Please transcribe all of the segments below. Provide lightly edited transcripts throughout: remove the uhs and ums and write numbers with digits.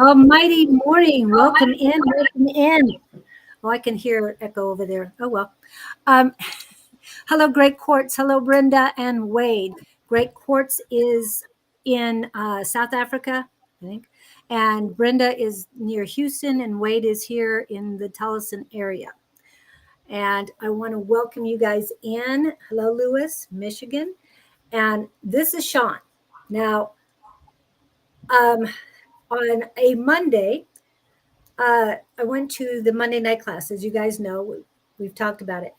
Almighty morning. Welcome in. Welcome in. Oh, I can hear echo over there. Oh, well. Um, hello, Great Quartz. Hello, Brenda and Wade. Great Quartz is in South Africa, I think. And Brenda is near Houston, and Wade is here in the Tolleson area. And I want to welcome you guys in. Hello, Lewis, Michigan. And this is Sean. Now, on a Monday, I went to the Monday night class. As you guys know, we've talked about it.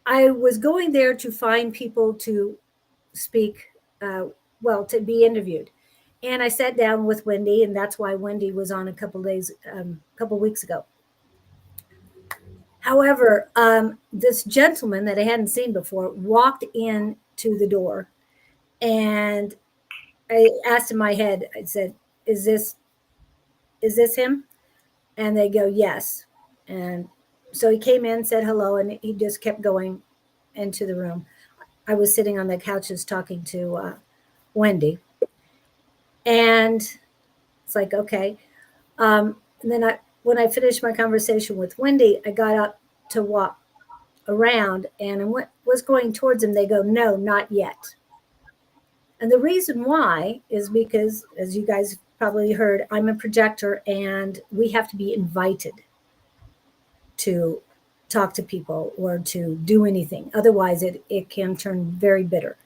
I was going there to find people to speak, to be interviewed. And I sat down with Wendy, and that's why Wendy was on a couple weeks ago. However, this gentleman that I hadn't seen before walked in to the door, and I asked in my head, I said, is this him? And they go, yes. And so he came in, said hello, and he just kept going into the room. I was sitting on the couches talking to Wendy. And it's like, okay. And then when I finished my conversation with Wendy, I got up to walk around, and I was going towards him. They go, no, not yet. And the reason why is because, as you guys probably heard, I'm a projector, and we have to be invited to talk to people or to do anything. Otherwise, it can turn very bitter.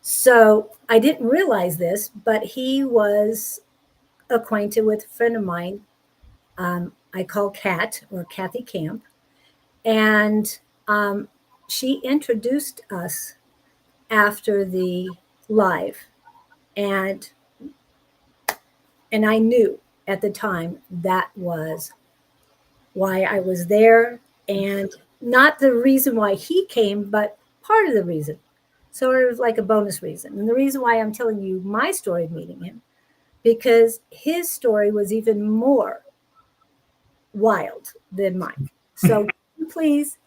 So I didn't realize this, but he was acquainted with a friend of mine. I call Kat, or Kathy Camp. And she introduced us after the live. And I knew at the time that was why I was there, and not the reason why he came, but part of the reason. So it was like a bonus reason. And the reason why I'm telling you my story of meeting him, because his story was even more wild than mine. So please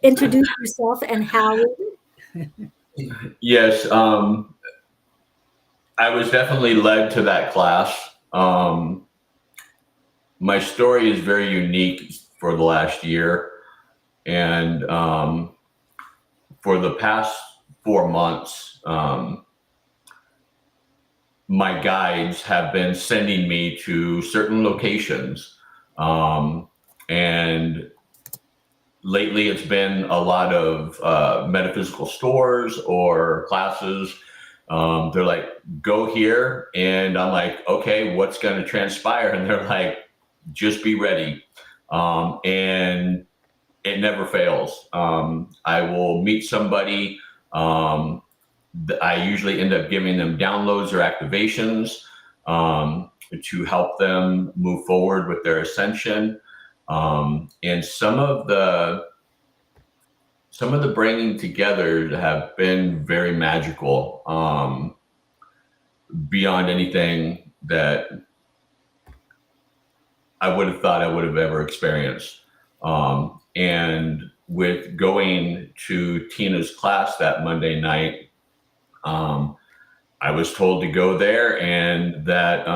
introduce yourself and how. Yes, I was definitely led to that class. My story is very unique for the last year. And for the past 4 months, my guides have been sending me to certain locations. And lately it's been a lot of metaphysical stores or classes. They're like, go here. And I'm like, okay, what's going to transpire? And they're like, just be ready. And it never fails. I will meet somebody. I usually end up giving them downloads or activations to help them move forward with their ascension. And some of the bringing together have been very magical, beyond anything that I would have thought I would have ever experienced. And with going to Tina's class that Monday night, I was told to go there, and that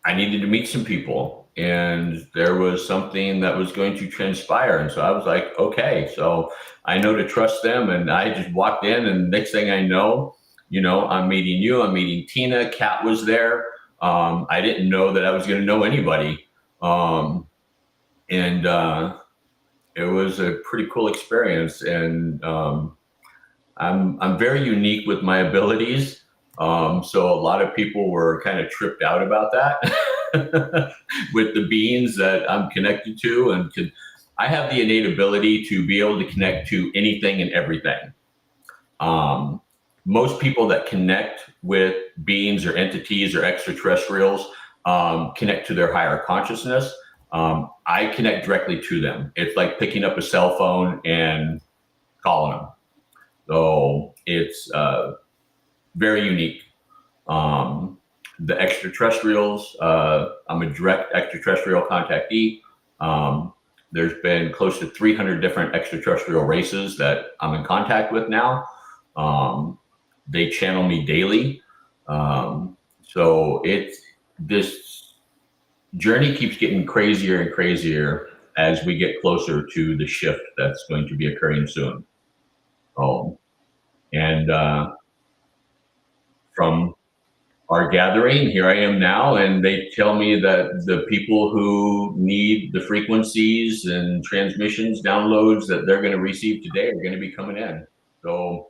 I needed to meet some people, and there was something that was going to transpire. And so I was like, okay, so I know to trust them. And I just walked in, and next thing I know, I'm meeting you, I'm meeting Tina. Kat was there. I didn't know that I was going to know anybody. And it was a pretty cool experience. And I'm very unique with my abilities. So a lot of people were kind of tripped out about that with the beings that I'm connected to. And I have the innate ability to be able to connect to anything and everything. Most people that connect with beings or entities or extraterrestrials connect to their higher consciousness. I connect directly to them. It's like picking up a cell phone and calling them. So it's very unique. The extraterrestrials, I'm a direct extraterrestrial contactee. There's been close to 300 different extraterrestrial races that I'm in contact with now. They channel me daily. So this journey keeps getting crazier and crazier as we get closer to the shift that's going to be occurring soon. And from our gathering, here I am now, and they tell me that the people who need the frequencies and transmissions, downloads that they're going to receive today are going to be coming in. So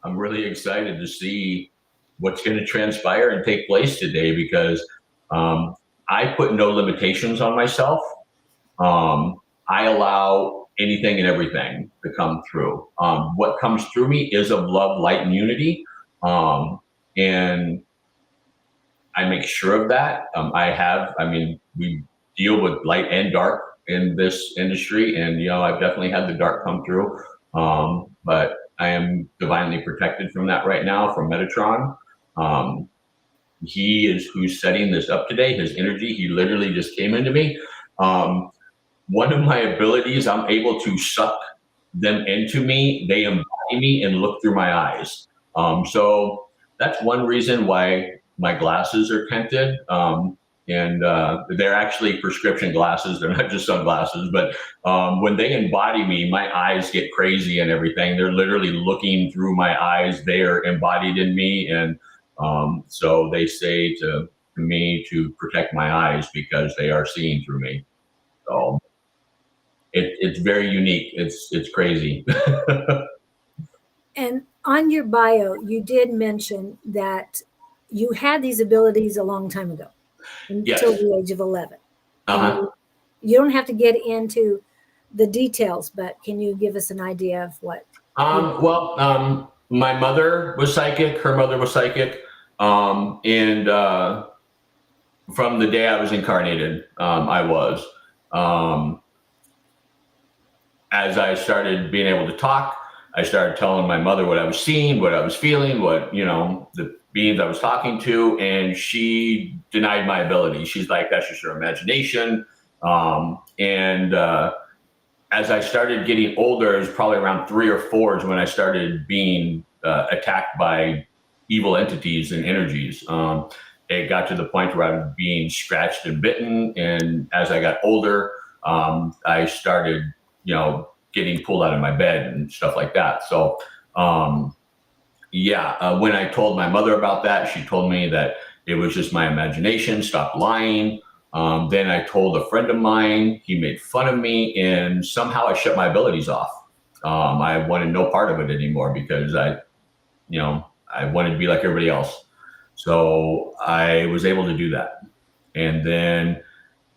I'm really excited to see what's going to transpire and take place today, because I put no limitations on myself. I allow anything and everything to come through. What comes through me is of love, light, and unity. And I make sure of that. We deal with light and dark in this industry, and I've definitely had the dark come through. But I am divinely protected from that right now, from Metatron. He is who's setting this up today. His energy, he literally just came into me. One of my abilities, I'm able to suck them into me. They embody me and look through my eyes. So that's one reason why my glasses are tinted. And they're actually prescription glasses. They're not just sunglasses, but when they embody me, my eyes get crazy and everything. They're literally looking through my eyes. They are embodied in me. And so they say to me to protect my eyes because they are seeing through me. So it's very unique. It's crazy. And on your bio, you did mention that you had these abilities a long time ago, until the age of 11. You don't have to get into the details, but can you give us an idea of what? My mother was psychic. Her mother was psychic. And from the day I was incarnated, I was. As I started being able to talk, I started telling my mother what I was seeing, what I was feeling, what, the beings I was talking to, and she denied my ability. She's like, that's just your imagination. As I started getting older, it was probably around 3 or 4 is when I started being attacked by evil entities and energies. It got to the point where I was being scratched and bitten. And as I got older, I started, getting pulled out of my bed and stuff like that. So, when I told my mother about that, she told me that it was just my imagination, stop lying. Then I told a friend of mine, he made fun of me, and somehow I shut my abilities off. I wanted no part of it anymore because I wanted to be like everybody else. So I was able to do that. And then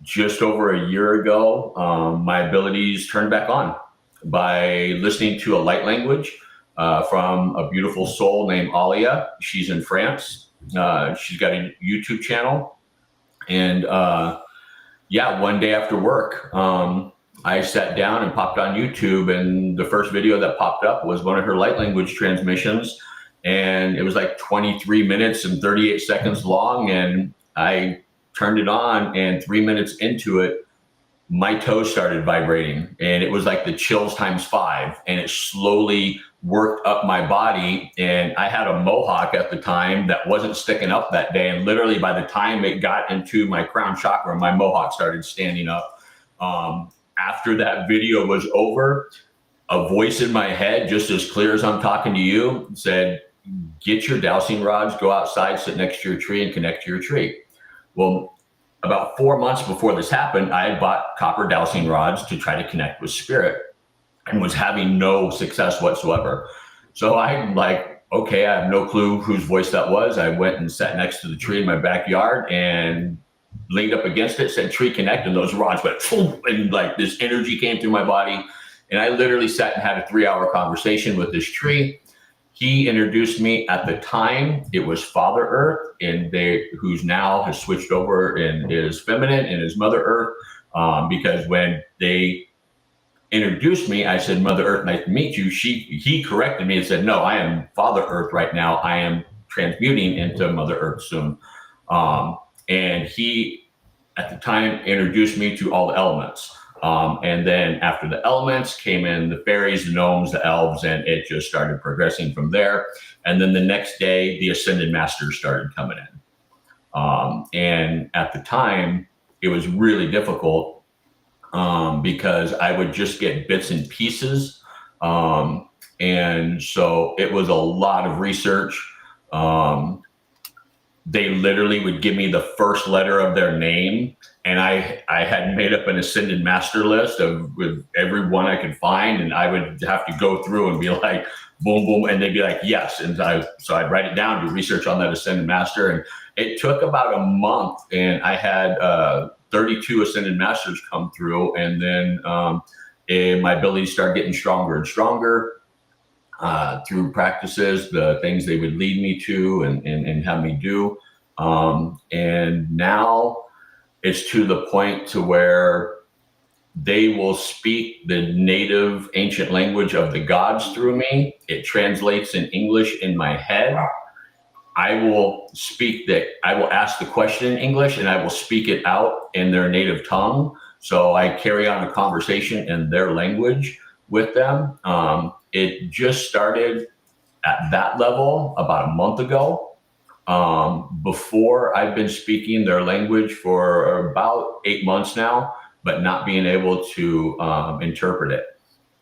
just over a year ago, my abilities turned back on by listening to a light language from a beautiful soul named Alia. She's in France. She's got a YouTube channel. And one day after work, I sat down and popped on YouTube, and the first video that popped up was one of her light language transmissions. And it was like 23 minutes and 38 seconds long. And I turned it on, and 3 minutes into it, my toes started vibrating, and it was like the chills times 5, and it slowly worked up my body. And I had a mohawk at the time that wasn't sticking up that day. And literally by the time it got into my crown chakra, my mohawk started standing up. After that video was over, a voice in my head, just as clear as I'm talking to you, said, get your dowsing rods, go outside, sit next to your tree and connect to your tree. Well, about 4 months before this happened, I had bought copper dowsing rods to try to connect with spirit and was having no success whatsoever. So I'm like, okay, I have no clue whose voice that was. I went and sat next to the tree in my backyard and leaned up against it, said tree connect, and those rods went, and like this energy came through my body. And I literally sat and had a 3-hour conversation with this tree. He introduced me at the time. It was Father Earth, and who's now has switched over and is feminine and is Mother Earth. Because when they introduced me, I said, Mother Earth, nice to meet you. He corrected me and said, no, I am Father Earth right now. I am transmuting into Mother Earth soon. And he, at the time, introduced me to all the elements. And then after the elements came in the fairies, the gnomes, the elves, and it just started progressing from there. And then the next day, the ascended masters started coming in. And at the time, it was really difficult because I would just get bits and pieces. And so it was a lot of research. They literally would give me the first letter of their name, and I had made up an ascended master list with everyone I could find, and I would have to go through and be like, boom, boom, and they'd be like, yes. And so I'd write it down, do research on that ascended master, and it took about a month, and I had 32 ascended masters come through, and then my abilities started getting stronger and stronger through practices, the things they would lead me to and have me do. And now it's to the point to where they will speak the native ancient language of the gods through me. It translates in English in my head. I will ask the question in English and I will speak it out in their native tongue. So I carry on a conversation in their language with them. It just started at that level about a month ago. Before, I've been speaking their language for about 8 months now, but not being able to interpret it.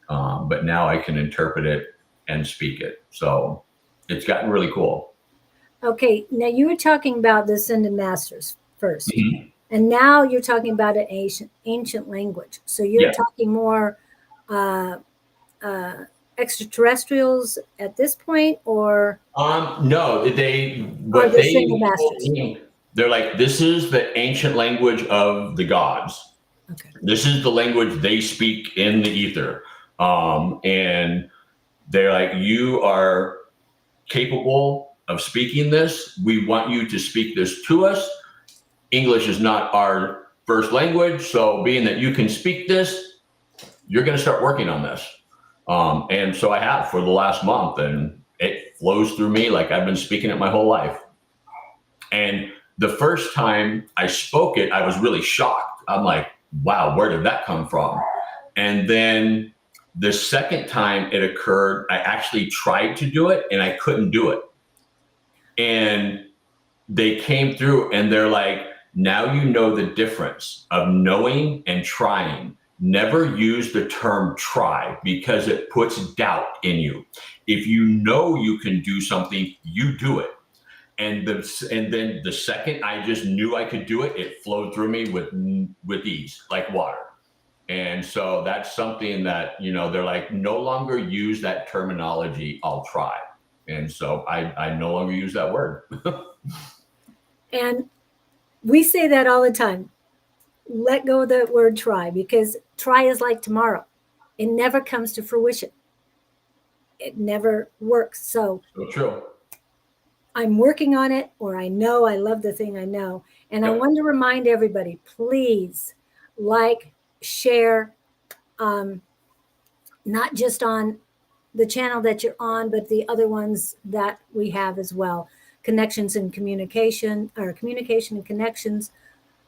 But now I can interpret it and speak it. So it's gotten really cool. Okay, now you were talking about the ascended masters first, and now you're talking about an ancient language. So you're talking more extraterrestrials at this point, or no, they're like, this is the ancient language of the gods. Okay. This is the language they speak in the ether, and they're like, you are capable of speaking this. We want you to speak this to us. English is not our first language, so being that you can speak this, you're going to start working on this. And so I have for the last month, and it flows through me like I've been speaking it my whole life. And the first time I spoke it, I was really shocked. I'm like, wow, where did that come from? And then the second time it occurred, I actually tried to do it and I couldn't do it. And they came through and they're like, now you know the difference of knowing and trying. Never use the term try because it puts doubt in you. If you know you can do something, you do it. And then the second I just knew I could do it, it flowed through me with ease, like water. And so that's something that, they're like, no longer use that terminology, I'll try. And so I no longer use that word. And we say that all the time. Let go of the word try, because try is like tomorrow. It never comes to fruition. It never works. So true. I'm working on it, or I know I love the thing I know. And I want to remind everybody, please share, not just on the channel that you're on, but the other ones that we have as well. Connections and Communication, or Communication and Connections,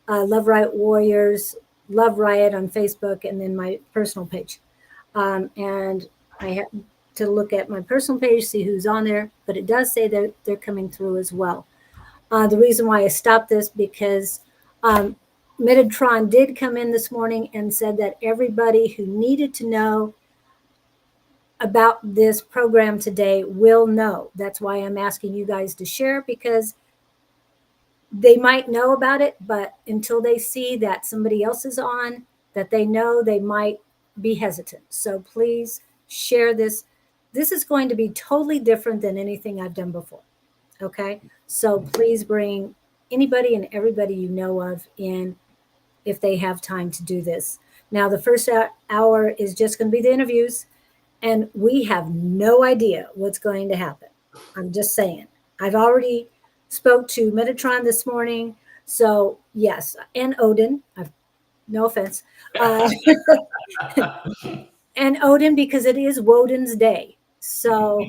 Love Riot Warriors, Love Riot on Facebook, and then my personal page. And I have to look at my personal page, see who's on there, but it does say that they're coming through as well. The reason why I stopped this, because Metatron did come in this morning and said that everybody who needed to know about this program today will know. That's why I'm asking you guys to share, because they might know about it, but until they see that somebody else is on, that they know, they might be hesitant. So please share this. This is going to be totally different than anything I've done before. Okay. So please bring anybody and everybody you know of in if they have time to do this. Now, the first hour is just going to be the interviews, and we have no idea what's going to happen. I'm just saying. I've already spoke to Metatron this morning. So yes, and Odin, no offense. And Odin, because it is Woden's day. So,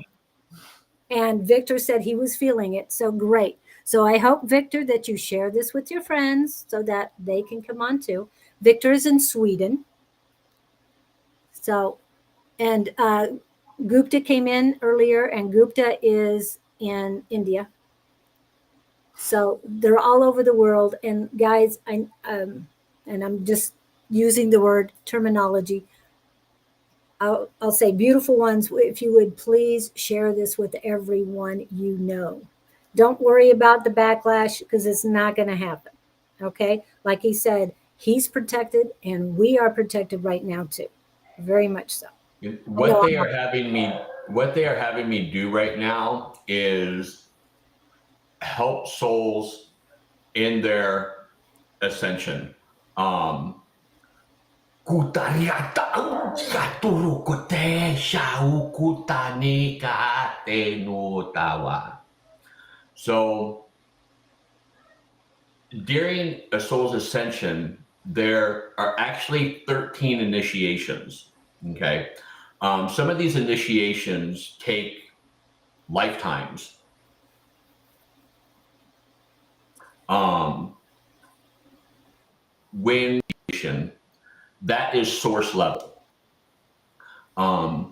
and Victor said he was feeling it. So great. So I hope, Victor, that you share this with your friends so that they can come on too. Victor is in Sweden. So, and Gupta came in earlier, and Gupta is in India. So they're all over the world. And guys, and I'm just using the word terminology. I'll say beautiful ones. If you would please share this with everyone you know. Don't worry about the backlash because it's not going to happen. Okay. Like he said, he's protected and we are protected right now too. Very much so. What they are having me do right now is help souls in their ascension. So during a soul's ascension, there are actually 13 initiations. Okay. Some of these initiations take lifetimes. When that is source level. A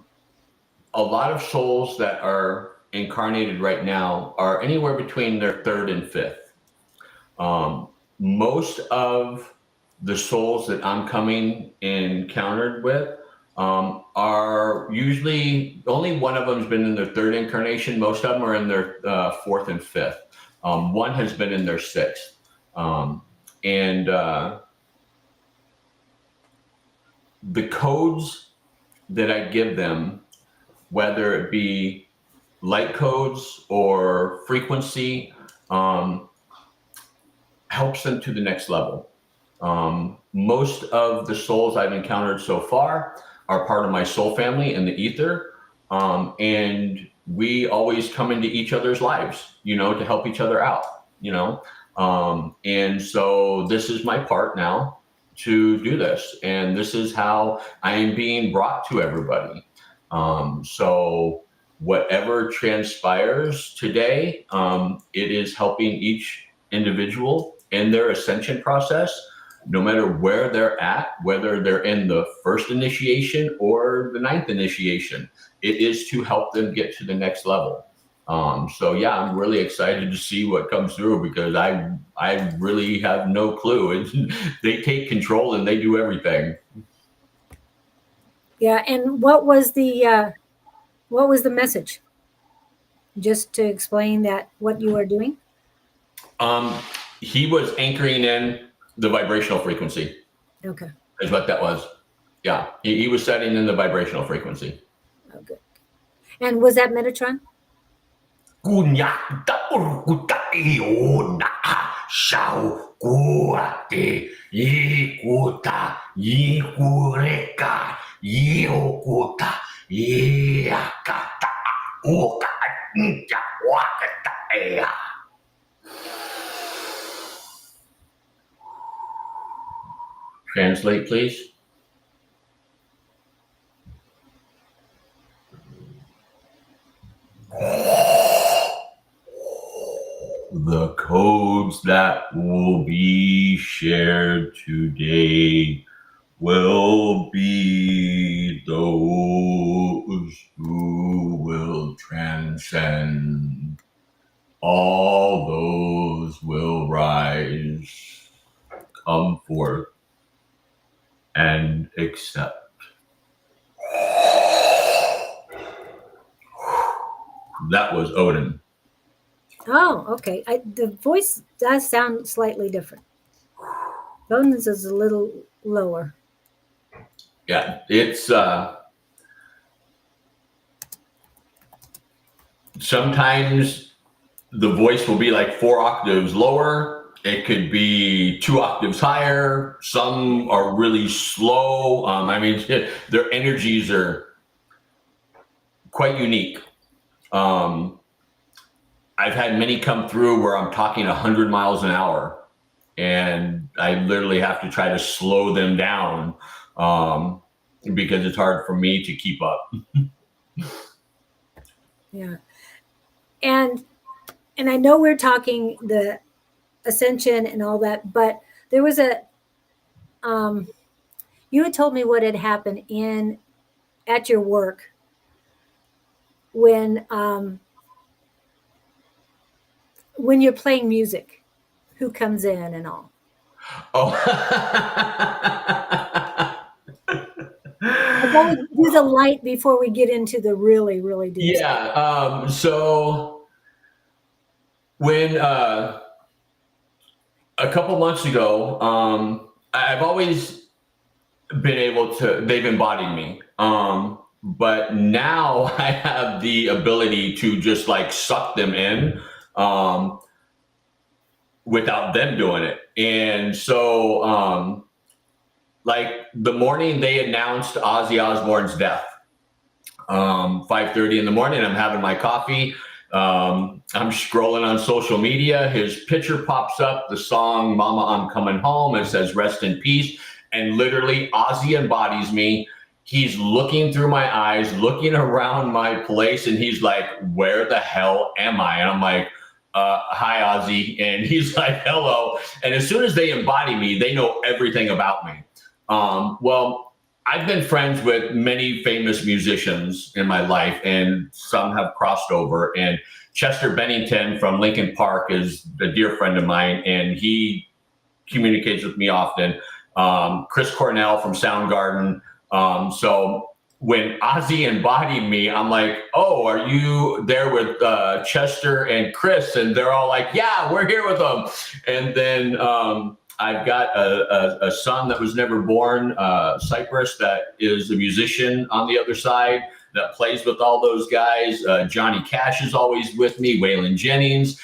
lot of souls that are incarnated right now are anywhere between their third and fifth. Most of the souls that I'm coming encountered with are usually, only one of them has been in their third incarnation. Most of them are in their fourth and fifth. One has been in their sixth. And the codes that I give them, whether it be light codes or frequency, helps them to the next level. Most of the souls I've encountered so far are part of my soul family in the ether. And we always come into each other's lives, to help each other out, and so this is my part now to do this. And this is how I am being brought to everybody. So whatever transpires today, it is helping each individual in their ascension process, no matter where they're at, whether they're in the first initiation or the ninth initiation. It is to help them get to the next level. So yeah, I'm really excited to see what comes through because I really have no clue. They take control and they do everything. Yeah, and what was the message? Just to explain that what you are doing. He was anchoring in the vibrational frequency. Okay. Is what that was. Yeah, he was setting in the vibrational frequency. Oh, good. And was that Metatron? Translate, please. The codes that will be shared today will be those who will transcend. All those will rise, come forth, and accept. That was Odin. Oh, okay. The voice does sound slightly different. Odin's is a little lower. Yeah, it's sometimes the voice will be like 4 octaves lower. It could be 2 octaves higher. Some are really slow. Their energies are quite unique. I've had many come through where I'm talking 100 miles an hour, and I literally have to try to slow them down because it's hard for me to keep up. Yeah. And I know we're talking the ascension and all that, but there was you had told me what had happened in at your work when you're playing music, who comes in and all? Oh. I want to do the light before we get into the really, really deep stuff. Yeah. So when a couple months ago, I've always been able to, they've embodied me. But now I have the ability to just like suck them in um, without them doing it. And so, like the morning they announced Ozzy Osbourne's death, 5:30 in the morning, I'm having my coffee. I'm scrolling on social media. His picture pops up, the song Mama, I'm Coming Home. It says rest in peace. And literally, Ozzy embodies me. He's looking through my eyes, looking around my place, and he's like, where the hell am I? And I'm like, hi, Ozzy. And he's like, hello. And as soon as they embody me, they know everything about me. Well, I've been friends with many famous musicians in my life, and some have crossed over. And Chester Bennington from Linkin Park is a dear friend of mine, and he communicates with me often. Chris Cornell from Soundgarden. So when Ozzy embodied me, I'm like, oh, are you there with Chester and Chris? And they're all like, yeah, we're here with them. And then I've got a son that was never born, Cypress, that is a musician on the other side that plays with all those guys. Johnny Cash is always with me, Waylon Jennings.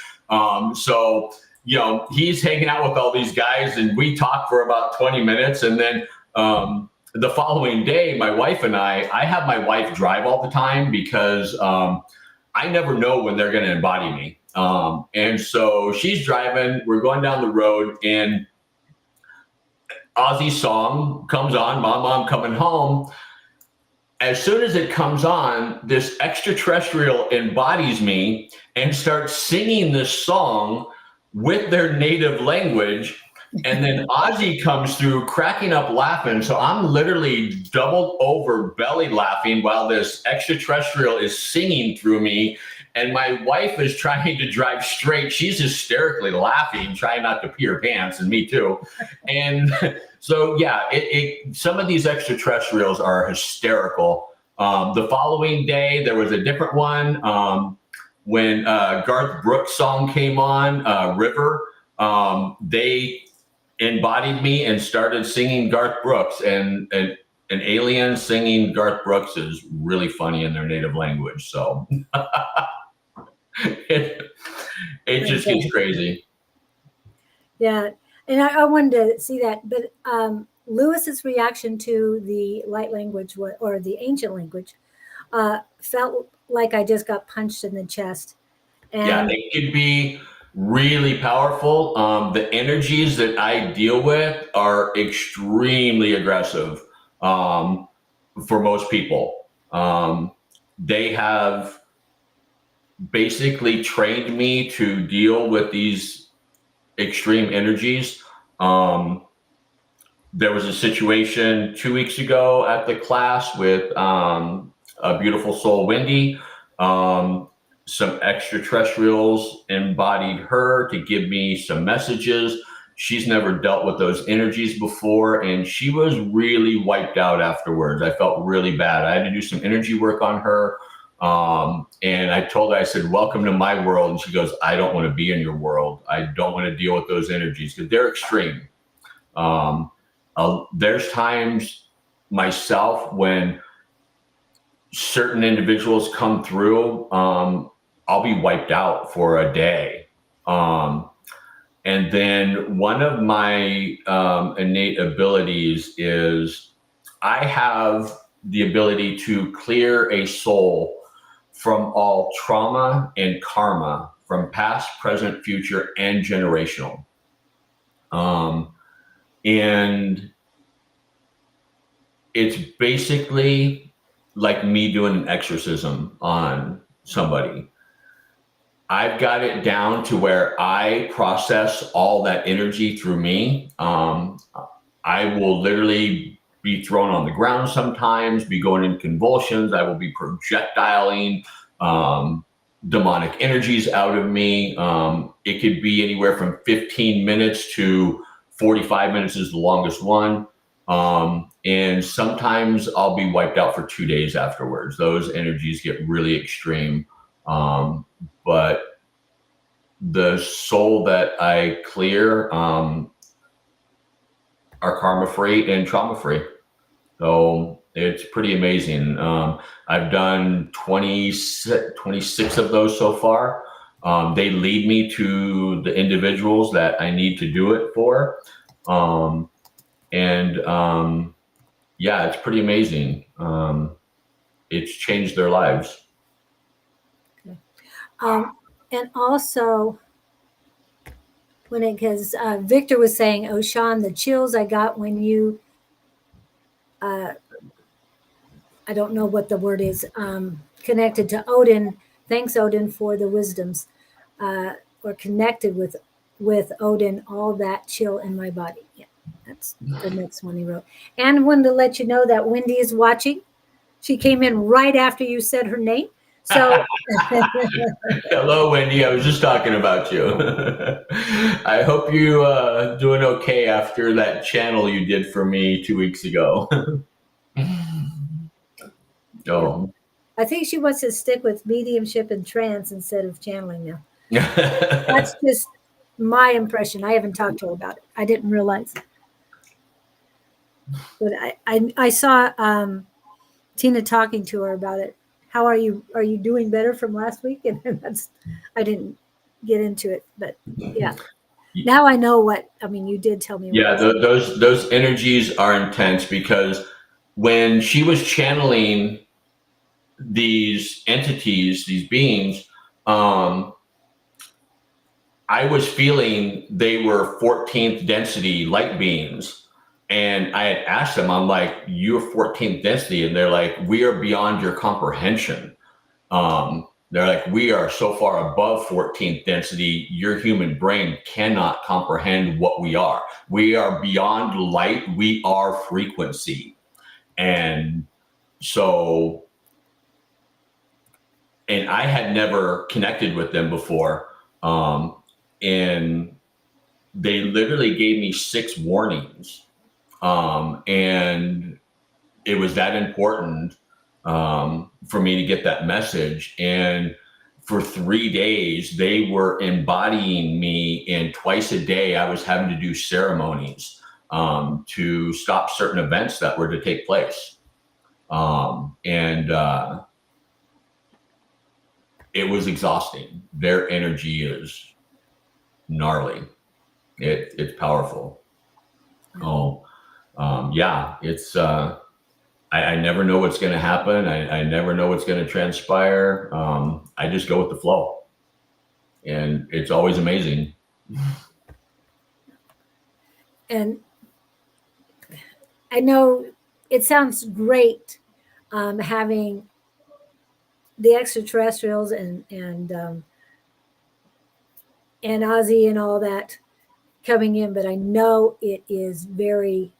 So, you know, he's hanging out with all these guys, and we talk for about 20 minutes. And then the following day, my wife and I have my wife drive all the time because I never know when they're going to embody me. And so she's driving, we're going down the road, and Ozzy's song comes on, Mama, I'm Coming Home. As soon as it comes on, this extraterrestrial embodies me and starts singing this song with their native language. And then Ozzy comes through cracking up laughing. So I'm literally doubled over belly laughing while this extraterrestrial is singing through me. And my wife is trying to drive straight. She's hysterically laughing, trying not to pee her pants, and me too. And so, yeah, some of these extraterrestrials are hysterical. The following day, there was a different one. When Garth Brooks' song came on, River, they embodied me and started singing Garth Brooks. And an alien singing Garth Brooks is really funny in their native language. So it just gets crazy. Yeah. And I wanted to see that. But Lewis's reaction to the light language or the ancient language felt like I just got punched in the chest. And yeah, it could be really powerful. The energies that I deal with are extremely aggressive for most people. They have basically trained me to deal with these extreme energies. There was a situation 2 weeks ago at the class with a beautiful soul, Wendy. Some extraterrestrials embodied her to give me some messages. She's never dealt with those energies before, and she was really wiped out afterwards. I felt really bad. I had to do some energy work on her. And I told her, I said, welcome to my world. And she goes, I don't want to be in your world. I don't want to deal with those energies because they're extreme. There's times myself when certain individuals come through, I'll be wiped out for a day. And then one of my innate abilities is I have the ability to clear a soul from all trauma and karma from past, present, future, and generational. And it's basically like me doing an exorcism on somebody. I've got it down to where I process all that energy through me. I will literally be thrown on the ground sometimes, be going in convulsions. I will be projectiling demonic energies out of me. It could be anywhere from 15 minutes to 45 minutes is the longest one. And sometimes I'll be wiped out for 2 days afterwards. Those energies get really extreme. But the soul that I clear are karma free and trauma free. So it's pretty amazing. I've done 26 of those so far. They lead me to the individuals that I need to do it for. Yeah, it's pretty amazing. It's changed their lives. And also, because Victor was saying, oh, Sean, the chills I got when you, I don't know what the word is, connected to Odin. Thanks, Odin, for the wisdoms, or connected with Odin, all that chill in my body. Yeah, that's the next one he wrote. And wanted to let you know that Wendy is watching. She came in right after you said her name. So, hello, Wendy. I was just talking about you. I hope you doing okay after that channel you did for me 2 weeks ago. Oh. I think she wants to stick with mediumship and trance instead of channeling now. That's just my impression. I haven't talked to her about it. I didn't realize. But I saw Tina talking to her about it. How are you? Are you doing better from last week? And I didn't get into it, but yeah. Now I know what, I mean, you did tell me. Yeah, those energies are intense, because when she was channeling these entities, these beings, I was feeling they were 14th density light beings. And I had asked them, I'm like, you're 14th density. And they're like, we are beyond your comprehension. They're like, we are so far above 14th density, your human brain cannot comprehend what we are. We are beyond light. We are frequency. And so, and I had never connected with them before. And they literally gave me 6 warnings. And it was that important for me to get that message. And for 3 days, they were embodying me, and twice a day I was having to do ceremonies to stop certain events that were to take place. It was exhausting. Their energy is gnarly. It's powerful. Yeah, it's I never know what's going to happen. I never know what's going to transpire. I just go with the flow, and it's always amazing. And I know it sounds great having the extraterrestrials and Ozzy and all that coming in, but I know it is very,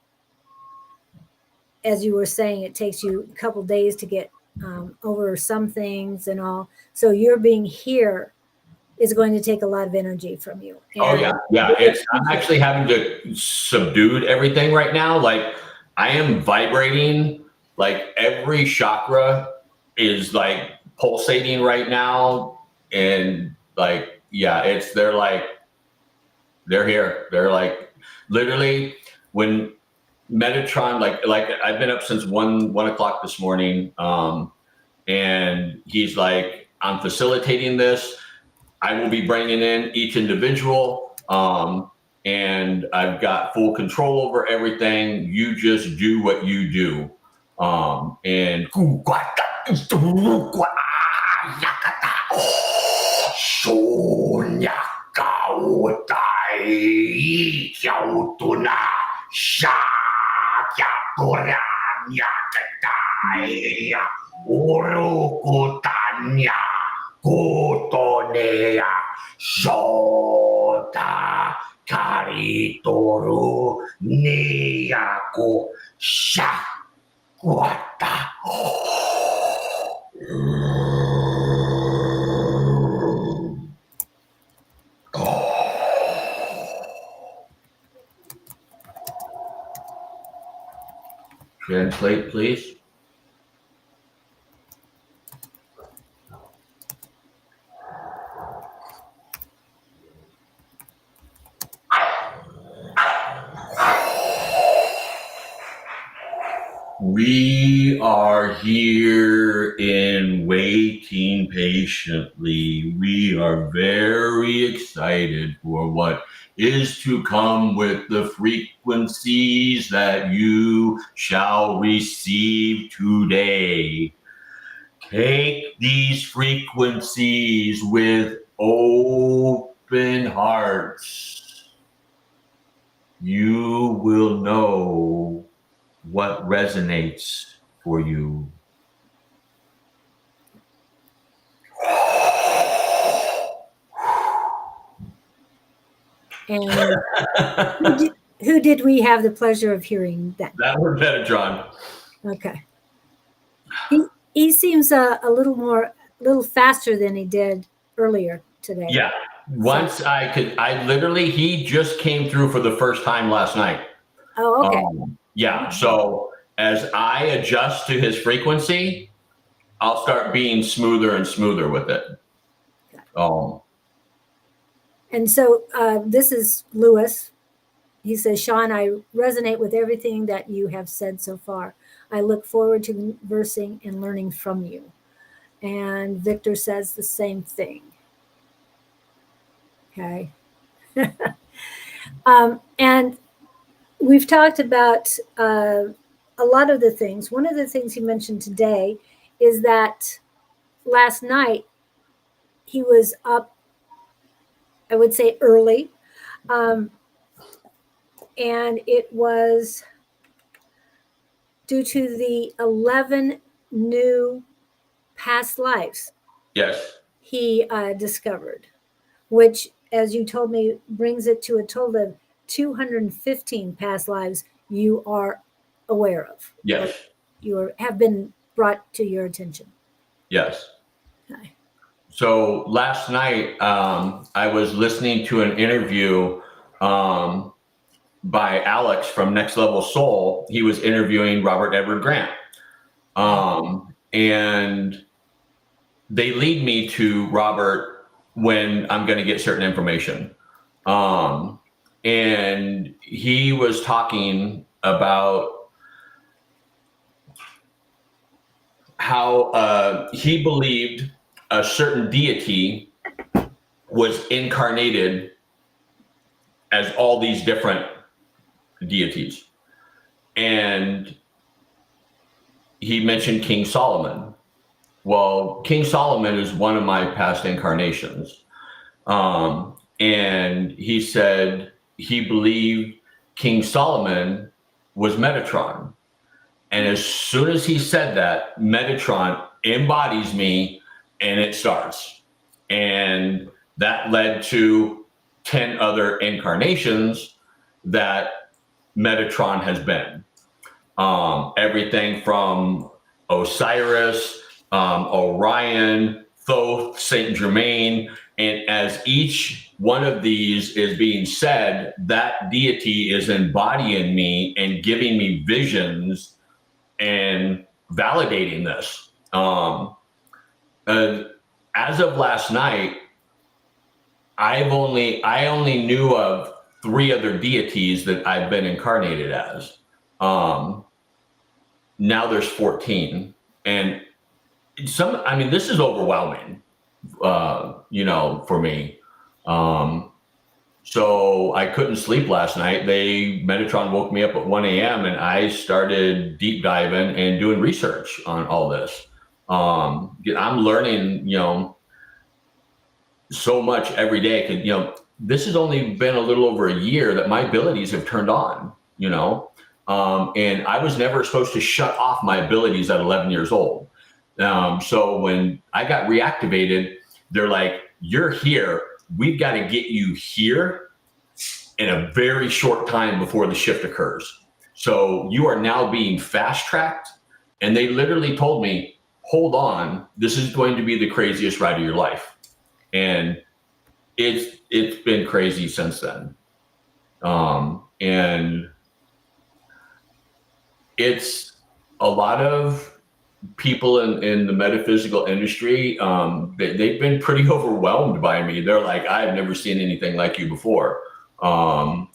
as you were saying, it takes you a couple days to get over some things and all. So your being here is going to take a lot of energy from you. And yeah. I'm actually having to subdue everything right now. Like, I am vibrating, like every chakra is like pulsating right now. And like, yeah, they're here. They're like, literally, when Metatron, like I've been up since 1 o'clock this morning, and he's like, I'm facilitating this. I will be bringing in each individual, and I've got full control over everything. You just do what you do. And Kutonea Shota Kari toru niyako shakwata. Translate, please. We are here and waiting patiently. We are very excited for what is to come with the frequencies that you shall receive today. Take these frequencies with open hearts. You will know what resonates for you. And who did we have the pleasure of hearing that? That was better, John. Okay. He seems a little faster than he did earlier today. Yeah. Once he just came through for the first time last night. Oh, okay. Yeah. So as I adjust to his frequency, I'll start being smoother and smoother with it. And so this is Lewis. He says, Sean, I resonate with everything that you have said so far. I look forward to conversing and learning from you. And Victor says the same thing. Okay. And we've talked about a lot of the things. One of the things he mentioned today is that last night he was up, I would say early, and it was due to the 11 new past lives. Yes. He discovered, which, as you told me, brings it to a total of 215 past lives you are aware of. Yes. You have been brought to your attention. Yes. Okay. So last night, I was listening to an interview by Alex from Next Level Soul. He was interviewing Robert Edward Grant. And they lead me to Robert when I'm going to get certain information. And he was talking about how he believed a certain deity was incarnated as all these different deities. And he mentioned King Solomon. Well, King Solomon is one of my past incarnations. And he said he believed King Solomon was Metatron. And as soon as he said that, Metatron embodies me and it starts. And that led to 10 other incarnations that Metatron has been. Everything from Osiris, Orion, Thoth, Saint Germain. And as each one of these is being said, that deity is embodying me and giving me visions and validating this. As of last night, I only knew of 3 other deities that I've been incarnated as. Now there's 14, and this is overwhelming, for me. So I couldn't sleep last night. Metatron woke me up at 1 a.m. and I started deep diving and doing research on all this. I'm learning, so much every day. This has only been a little over a year that my abilities have turned on, and I was never supposed to shut off my abilities at 11 years old. So when I got reactivated, they're like, you're here. We've got to get you here in a very short time before the shift occurs. So you are now being fast tracked. And they literally told me, hold on, this is going to be the craziest ride of your life. And it's been crazy since then. And it's a lot of people in the metaphysical industry, they've been pretty overwhelmed by me. They're like, I've never seen anything like you before. And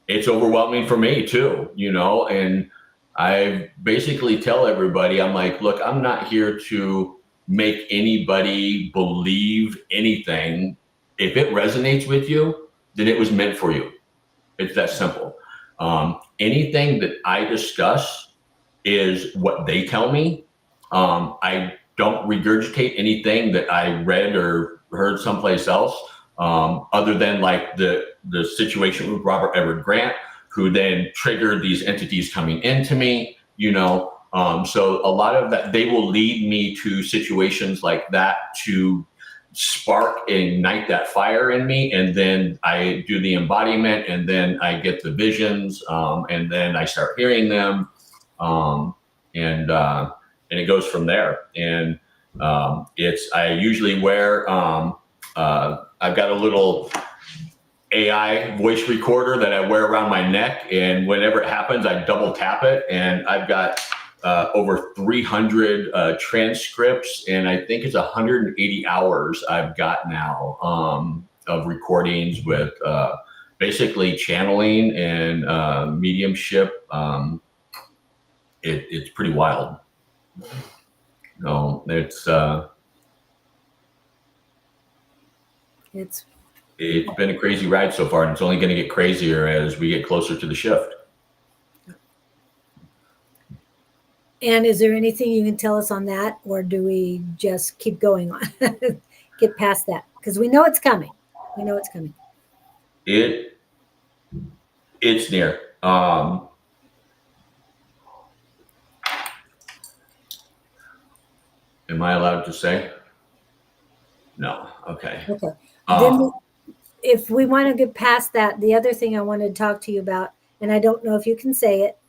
it's overwhelming for me too, you know, and I basically tell everybody, I'm like, look, I'm not here to make anybody believe anything. If it resonates with you, then it was meant for you. It's that simple. Anything that I discuss is what they tell me. I don't regurgitate anything that I read or heard someplace else, other than like the situation with Robert Edward Grant, who then triggered these entities coming into me, you know. So a lot of that, they will lead me to situations like that to spark and ignite that fire in me, and then I do the embodiment, and then I get the visions, and then I start hearing them, and it goes from there. And I usually wear I've got a little AI voice recorder that I wear around my neck, and whenever it happens, I double tap it, and I've got over 300 transcripts, and I think it's 180 hours I've got now of recordings with basically channeling and mediumship. It's pretty wild. No, it's been a crazy ride so far, and it's only going to get crazier as we get closer to the shift. And is there anything you can tell us on that, or do we just keep going on, get past that? Because we know it's coming. We know it's coming. It's near. Am I allowed to say? No. Okay. Okay. Then if we want to get past that, the other thing I wanted to talk to you about, and I don't know if you can say it,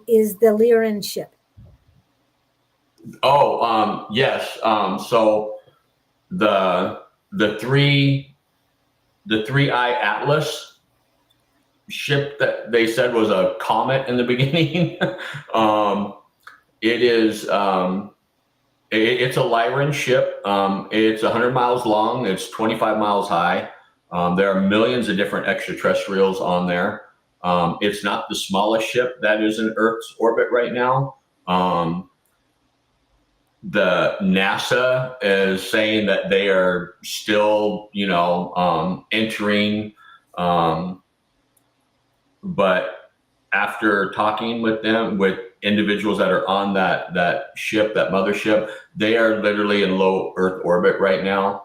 is the Lyran ship. Oh, yes. So the three eye Atlas ship that they said was a comet in the beginning. It is. It's a Lyran ship. It's 100 miles long. It's 25 miles high. There are millions of different extraterrestrials on there. It's not the smallest ship that is in Earth's orbit right now. The NASA is saying that they are still, entering. But after talking with them, with individuals that are on that ship, that mothership, they are literally in low Earth orbit right now.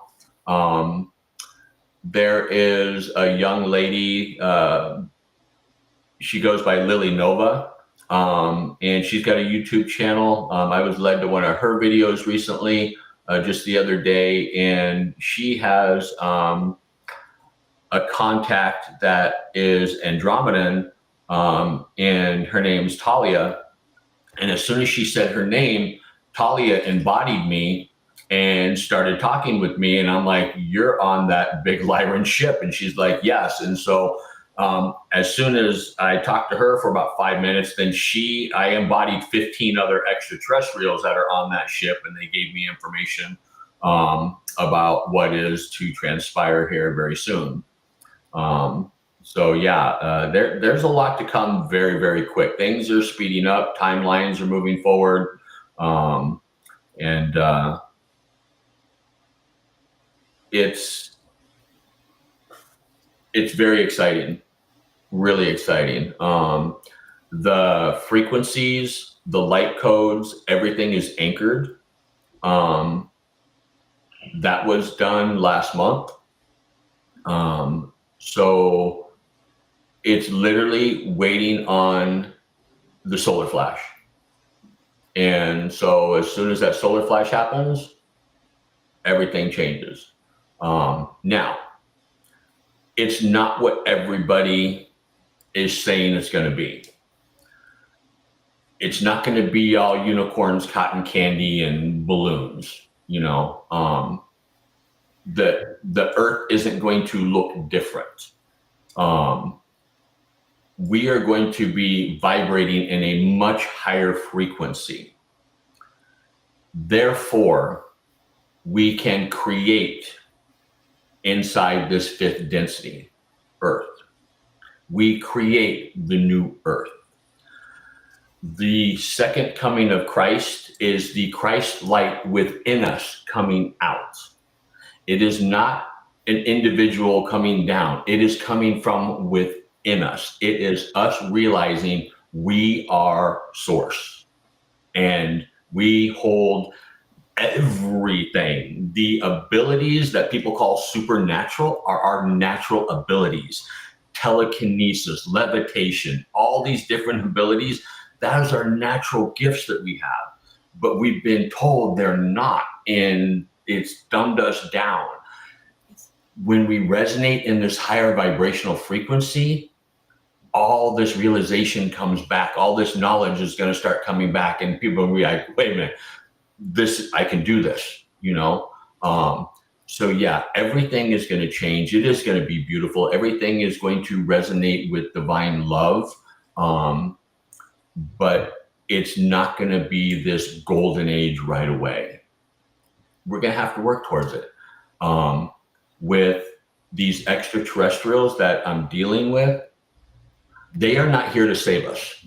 There is a young lady, she goes by Lily Nova, and she's got a YouTube channel. I was led to one of her videos recently, just the other day, and she has a contact that is Andromedan, and her name's Talia. And as soon as she said her name, Talia embodied me and started talking with me. And I'm like, you're on that big Lyran ship. And she's like, yes. And so as soon as I talked to her for about 5 minutes, then I embodied 15 other extraterrestrials that are on that ship. And they gave me information about what is to transpire here very soon. So yeah, there's a lot to come very, very quick. Things are speeding up. Timelines are moving forward. And it's very exciting, really exciting. The frequencies, the light codes, everything is anchored. That was done last month. So it's literally waiting on the solar flash. And so as soon as that solar flash happens, everything changes. Now, it's not what everybody is saying it's going to be. It's not going to be all unicorns, cotton candy, and balloons. The earth isn't going to look different. We are going to be vibrating in a much higher frequency. Therefore, we can create inside this fifth density, earth. We create the new earth. The second coming of Christ is the Christ light within us coming out. It is not an individual coming down. It is coming from within us. It is us realizing we are source and we hold everything. The abilities that people call supernatural are our natural abilities. Telekinesis, levitation, all these different abilities, those are natural gifts that we have. But we've been told they're not, and it's dumbed us down. When we resonate in this higher vibrational frequency, all this realization comes back. All this knowledge is going to start coming back, and people will be like, wait a minute, I can do this, So yeah, everything is going to change. It is going to be beautiful. Everything is going to resonate with divine love. But it's not going to be this golden age right away. We're going to have to work towards it. With these extraterrestrials that I'm dealing with, they are not here to save us.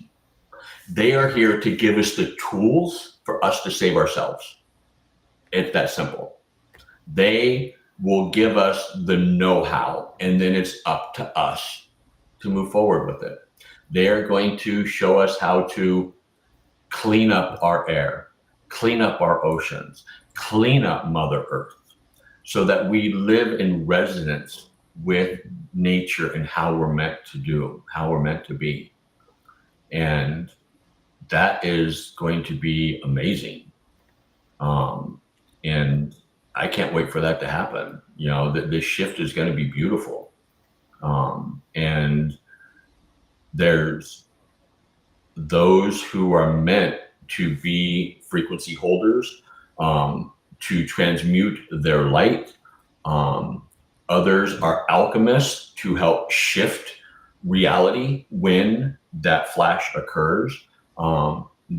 They are here to give us the tools for us to save ourselves. It's that simple. They will give us the know-how, and then it's up to us to move forward with it. They are going to show us how to clean up our air, clean up our oceans, clean up Mother Earth, so that we live in resonance with nature and how we're meant to do, how we're meant to be. And that is going to be amazing. And I can't wait for that to happen. This shift is going to be beautiful. And there's those who are meant to be frequency holders, to transmute their light. Others are alchemists to help shift reality when that flash occurs.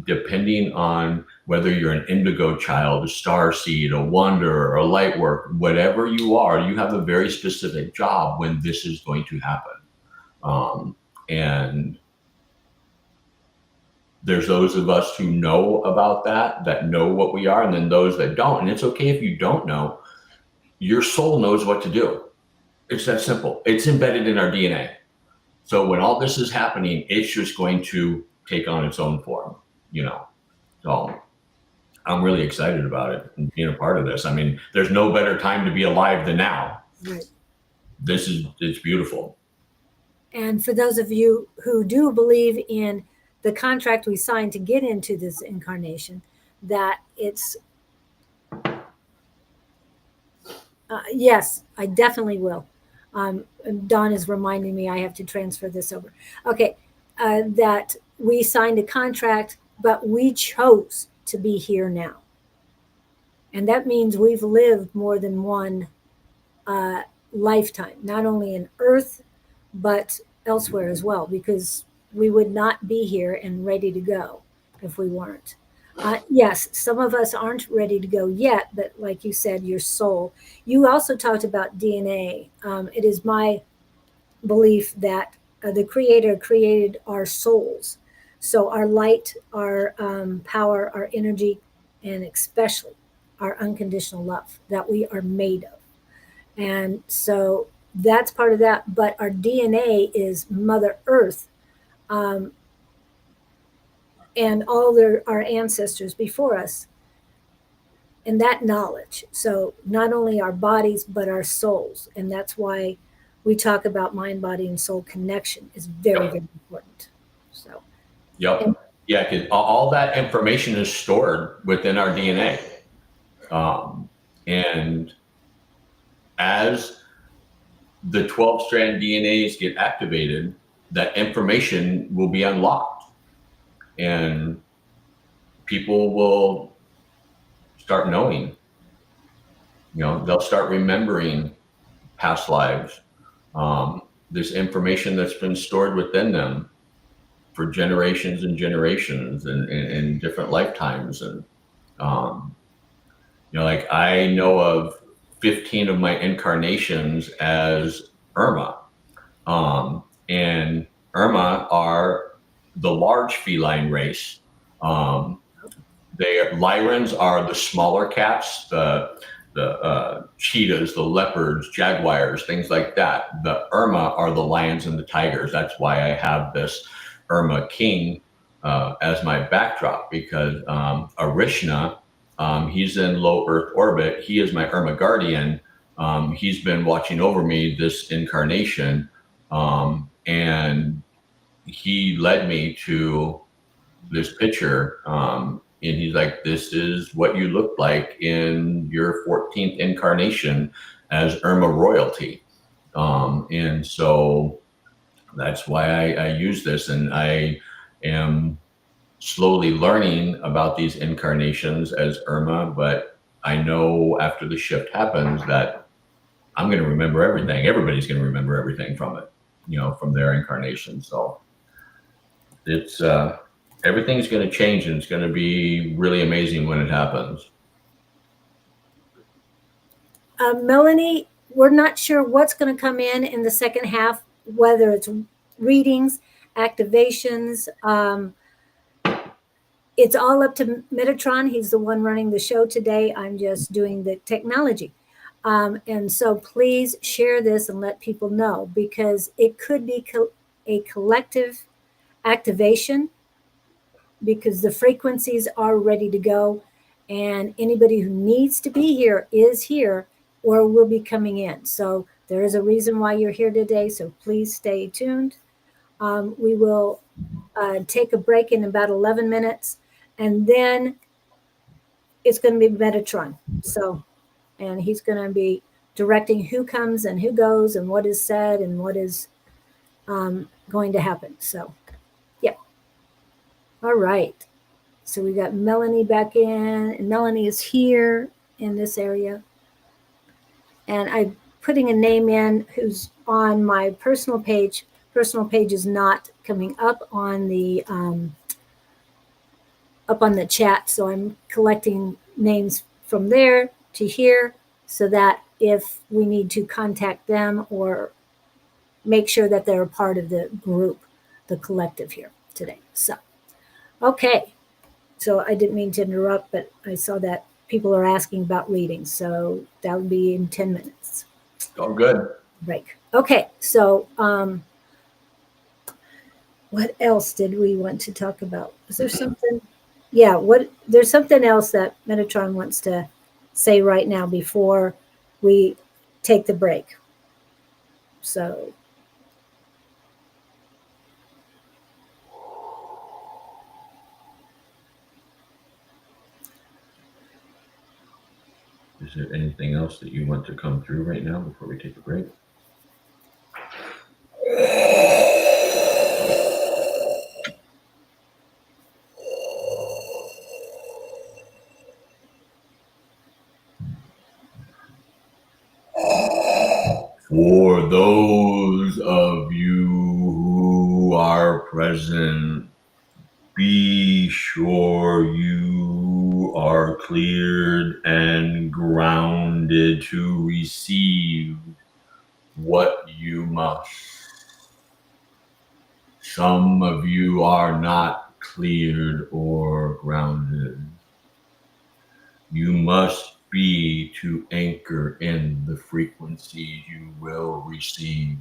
Depending on whether you're an indigo child, a star seed, a wanderer, a light worker, whatever you are, you have a very specific job when this is going to happen. And there's those of us who know about that know what we are, and then those that don't. And it's okay if you don't know. Your soul knows what to do. It's that simple. It's embedded in our DNA. So when all this is happening, it's just going to take on its own form, So I'm really excited about it and being a part of this. I mean, there's no better time to be alive than now. Right. It's beautiful. And for those of you who do believe in the contract we signed to get into this incarnation, that it's, yes, I definitely will. Dawn is reminding me I have to transfer this over. Okay, that we signed a contract, but we chose to be here now. And that means we've lived more than one lifetime, not only in Earth, but elsewhere as well, because we would not be here and ready to go if we weren't. Yes, some of us aren't ready to go yet, but like you said, your soul. You also talked about DNA. It is my belief that the Creator created our souls. So our light, our power, our energy, and especially our unconditional love that we are made of. And so that's part of that. But our DNA is Mother Earth, and all our ancestors before us, and that knowledge. So not only our bodies, but our souls. And that's why we talk about mind, body, and soul connection is very, very important. So. Yep. Yeah, because all that information is stored within our DNA. And as the 12-strand DNAs get activated, that information will be unlocked. And people will start knowing, they'll start remembering past lives. There's information that's been stored within them for generations and generations and different lifetimes. And, like I know of 15 of my incarnations as Irma. And Irma are the large feline race. Lyrans are the smaller cats, the cheetahs, the leopards, jaguars, things like that. The Irma are the lions and the tigers. That's why I have this Irma King as my backdrop, because Arishna, he's in low Earth orbit. He is my Irma guardian. He's been watching over me this incarnation, and he led me to this picture. And he's like, this is what you look like in your 14th incarnation as Irma royalty. And so that's why I use this. And I am slowly learning about these incarnations as Irma, but I know after the shift happens that I'm going to remember everything. Everybody's going to remember everything from it, from their incarnation. So it's, everything's going to change, and it's going to be really amazing when it happens. Melanie, we're not sure what's going to come in the second half, whether it's readings, activations. It's all up to Metatron. He's the one running the show today. I'm just doing the technology. And so please share this and let people know, because it could be a collective activation, because the frequencies are ready to go, and anybody who needs to be here is here or will be coming in. So there is a reason why you're here today. So please stay tuned. We will take a break in about 11 minutes, and then it's going to be Metatron. So, and he's going to be directing who comes and who goes and what is said and what is going to happen. So, yeah. All right. So we got Melanie back in, and Melanie is here in this area. And I'm putting a name in who's on my personal page. Personal page is not coming up on the chat, so I'm collecting names from there to here, so that if we need to contact them or make sure that they're a part of the group, the collective here today. So, okay. So I didn't mean to interrupt, but I saw that people are asking about readings. So that will be in 10 minutes. Oh, good. Break. Okay. So what else did we want to talk about? Is there something? Yeah. There's something else that Metatron wants to say right now before we take the break. So. Is there anything else that you want to come through right now before we take a break? For those of you who are present, be sure you are cleared and grounded to receive what you must. Some of you are not cleared or grounded. You must be to anchor in the frequency you will receive.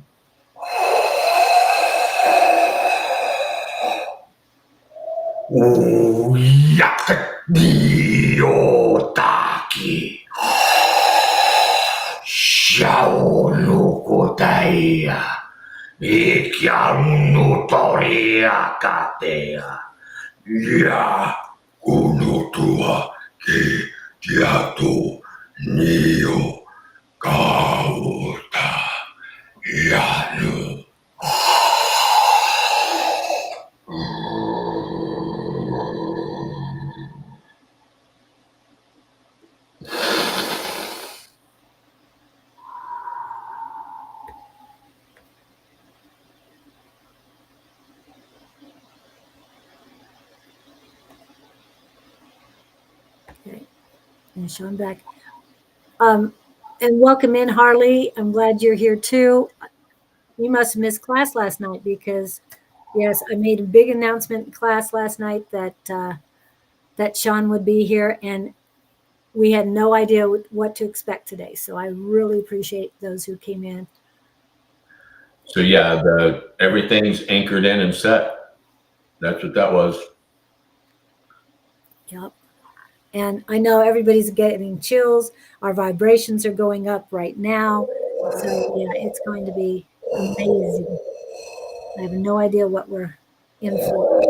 Yakdiotaki Shaonukotea Ikianutoria Katea Ya Unutua Ke Tiato Neo Kauta Yanu. Okay. And Sean back. And welcome in, Harley. I'm glad you're here too. You must have missed class last night because, yes, I made a big announcement in class last night that Sean would be here, and we had no idea what to expect today. So I really appreciate those who came in. So yeah, everything's anchored in and set. That's what that was. Yep. And I know everybody's getting chills. Our vibrations are going up right now. So yeah, it's going to be amazing. I have no idea what we're in for.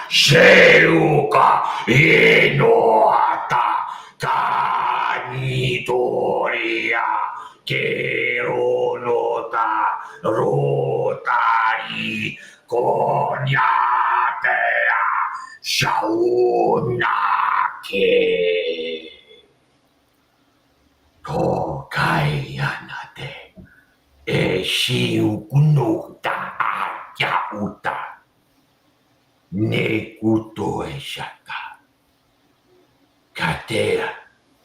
Sheuka inoata kanitoria keronota rotari konyatea shaunake tokaianate eshiukunuta ayauta Nekuto shaka. Katea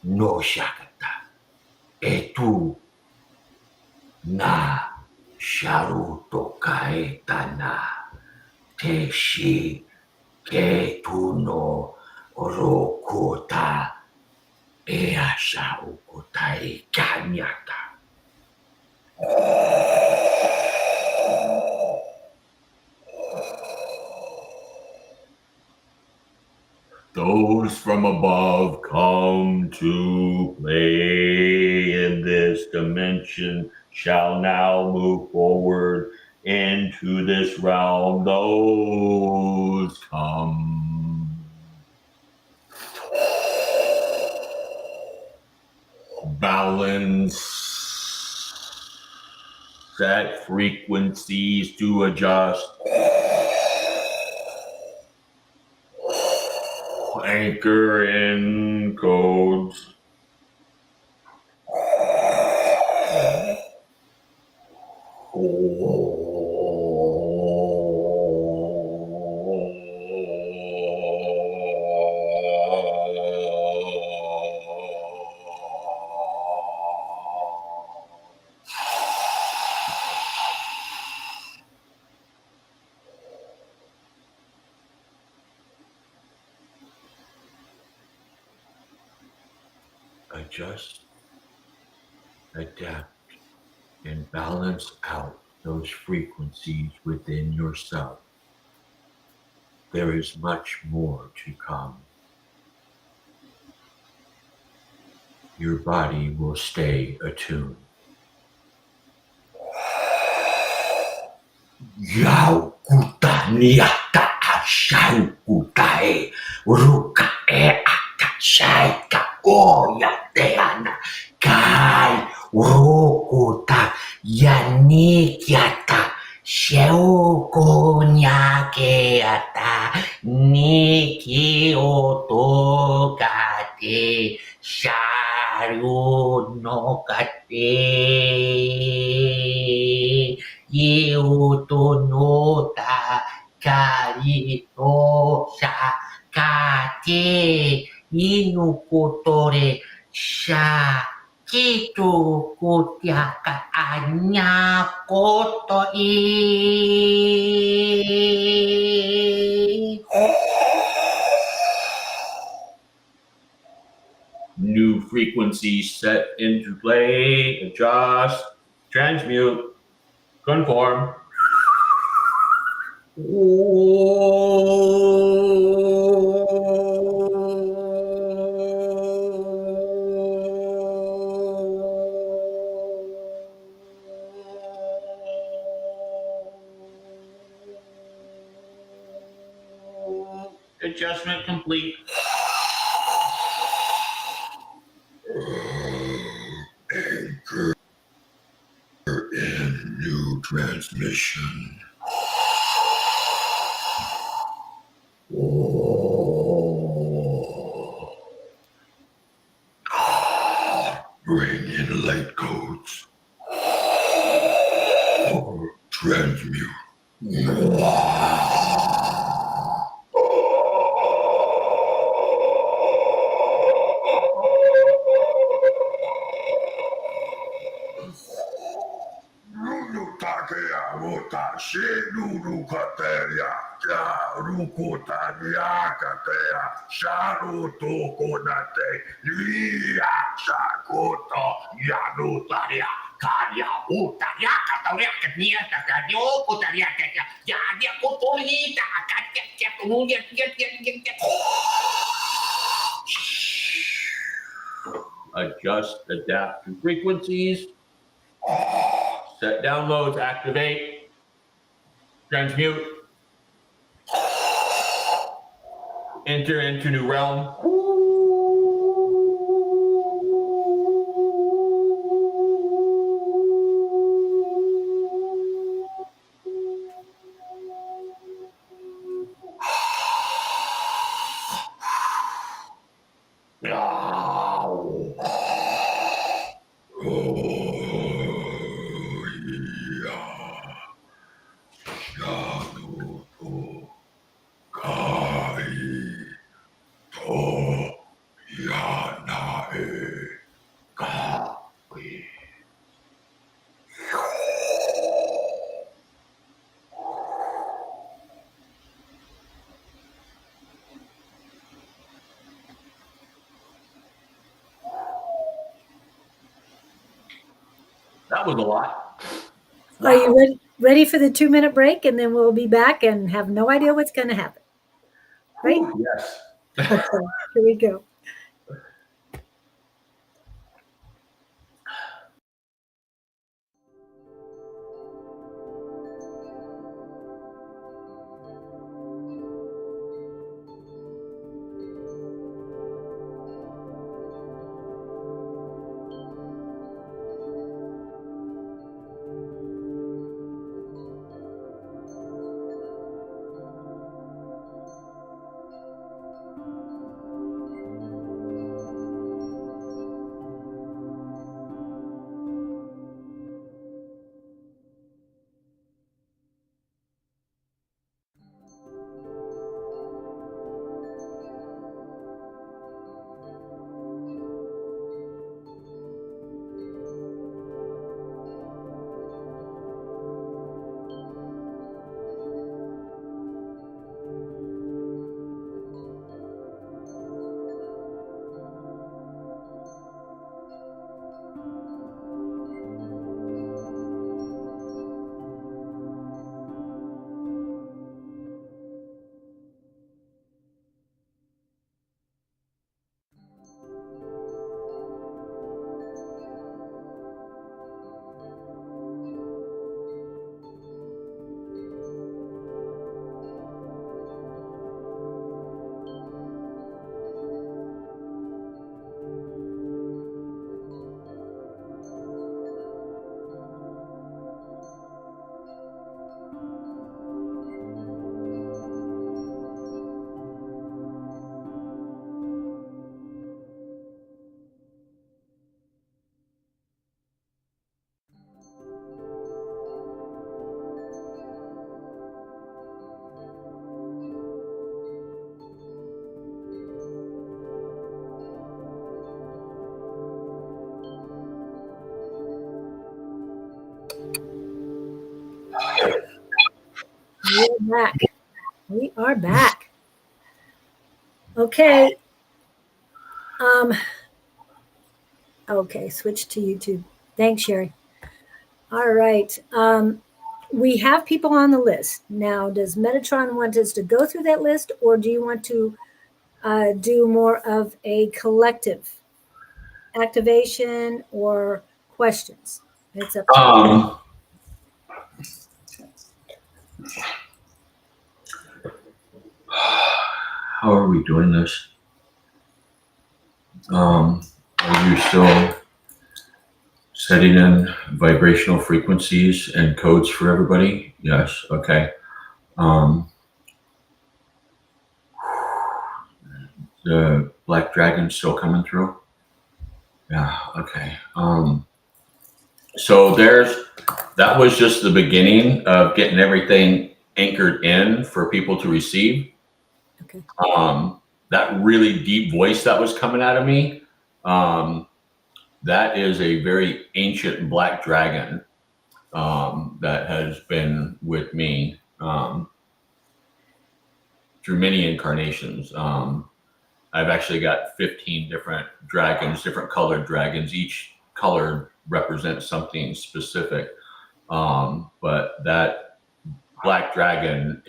no shakata. Etu na sharuto kaetana. Teshi ketuno rokota. Easha ukotai kanyata. Those from above come to play in this dimension shall now move forward into this realm. Those come. Balance. Set frequencies to adjust. Anchor in codes. Adjust, adapt, and balance out those frequencies within yourself. There is much more to come. Your body will stay attuned. Yau kuta niata ashau kutae ruka akashai ka oya teana kai rukuta yanikiata sheuko nyakeata niki otokate sharu no kate utunota karitosa kate inukutore sha kitu kutiaka anya koto New frequency set into play, adjust, transmute, conform. Adjustment complete. In new transmission. Bring in light codes. Transmute. Runutakea muta shinurukateria ja rukutaniakatea sharutukunate lia shakuto yanutaria kanya utaria kataria kania kanya utaria kanya ya dia kutolita kanya kanya Adjust, adapt to frequencies. Set downloads, activate, transmute, enter into new realm. That was a lot. Are you ready for the 2-minute break? And then we'll be back and have no idea what's going to happen. Right? Ooh, yes. Okay, here we go. We are back. We are back. Okay. Okay, switch to YouTube. Thanks, Sherry. All right. We have people on the list. Now, does Metatron want us to go through that list, or do you want to do more of a collective activation or questions? It's up to you. How are we doing this? Are you still setting in vibrational frequencies and codes for everybody? Yes. Okay. The black dragon still coming through? Yeah. Okay. So that was just the beginning of getting everything anchored in for people to receive. Okay. That really deep voice that was coming out of me, that is a very ancient black dragon that has been with me through many incarnations. I've actually got 15 different dragons, different colored dragons. Each color represents something specific. But that black dragon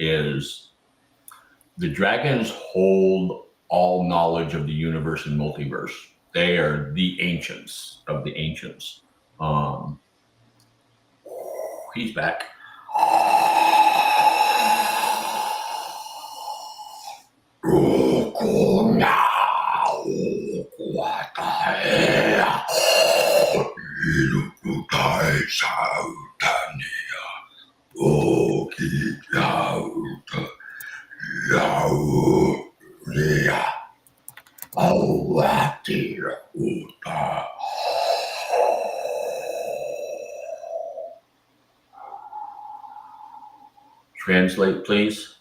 the dragons hold all knowledge of the universe and multiverse. They are the ancients of the ancients. He's back. Translate, please.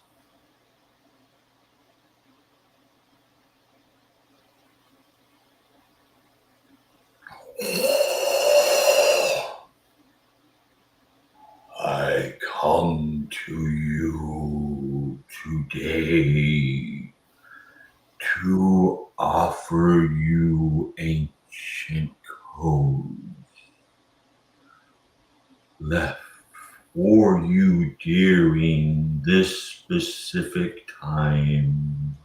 I come to you today to offer you ancient codes left for you during this specific time.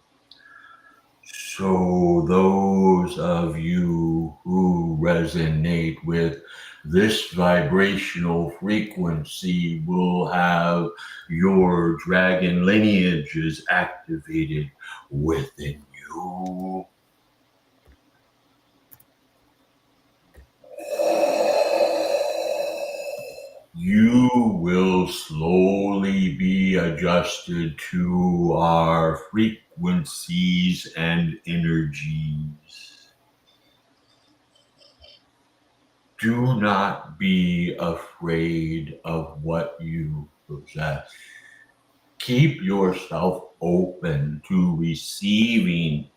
So those of you who resonate with this vibrational frequency will have your dragon lineages activated within you. You will slowly be adjusted to our frequencies and energies. Do not be afraid of what you possess. Keep yourself open to receiving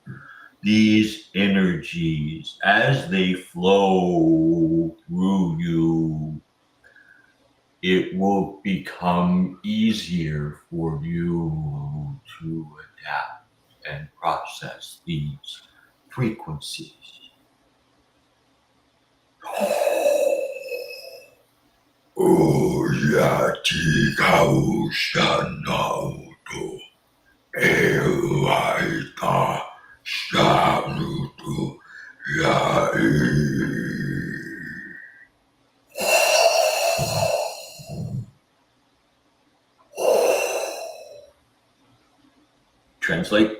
these energies as they flow through you. It will become easier for you to adapt and process these frequencies. Translate.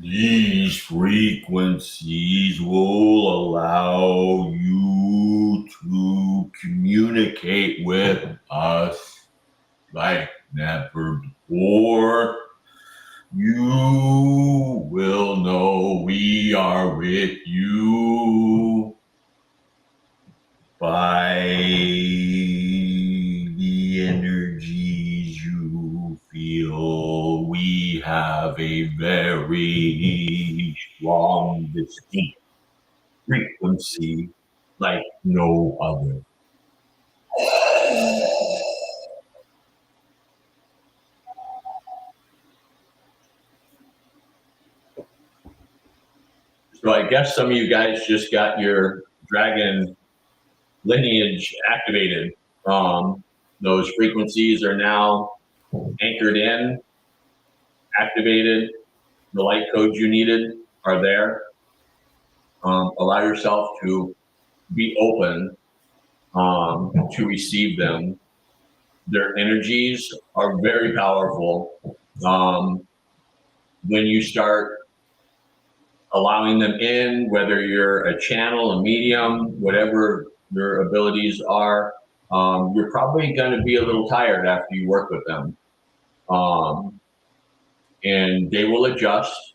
These frequencies will allow you to communicate with us like never before. You will know we are with you by the energies you feel. We have a very unleash from this deep frequency like no other. So I guess some of you guys just got your dragon lineage activated. Those frequencies are now anchored in, activated. The light codes you needed are there. Allow yourself to be open to receive them. Their energies are very powerful. When you start allowing them in, whether you're a channel, a medium, whatever your abilities are, you're probably going to be a little tired after you work with them. And they will adjust.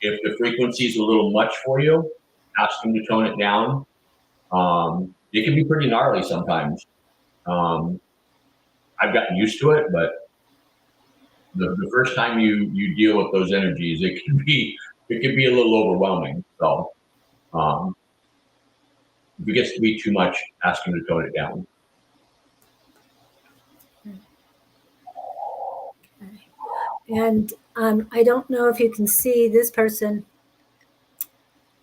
If the frequency is a little much for you, ask them to tone it down. It can be pretty gnarly sometimes. I've gotten used to it, but the first time you deal with those energies, it can be a little overwhelming. So if it gets to be too much, ask them to tone it down. And I don't know if you can see this person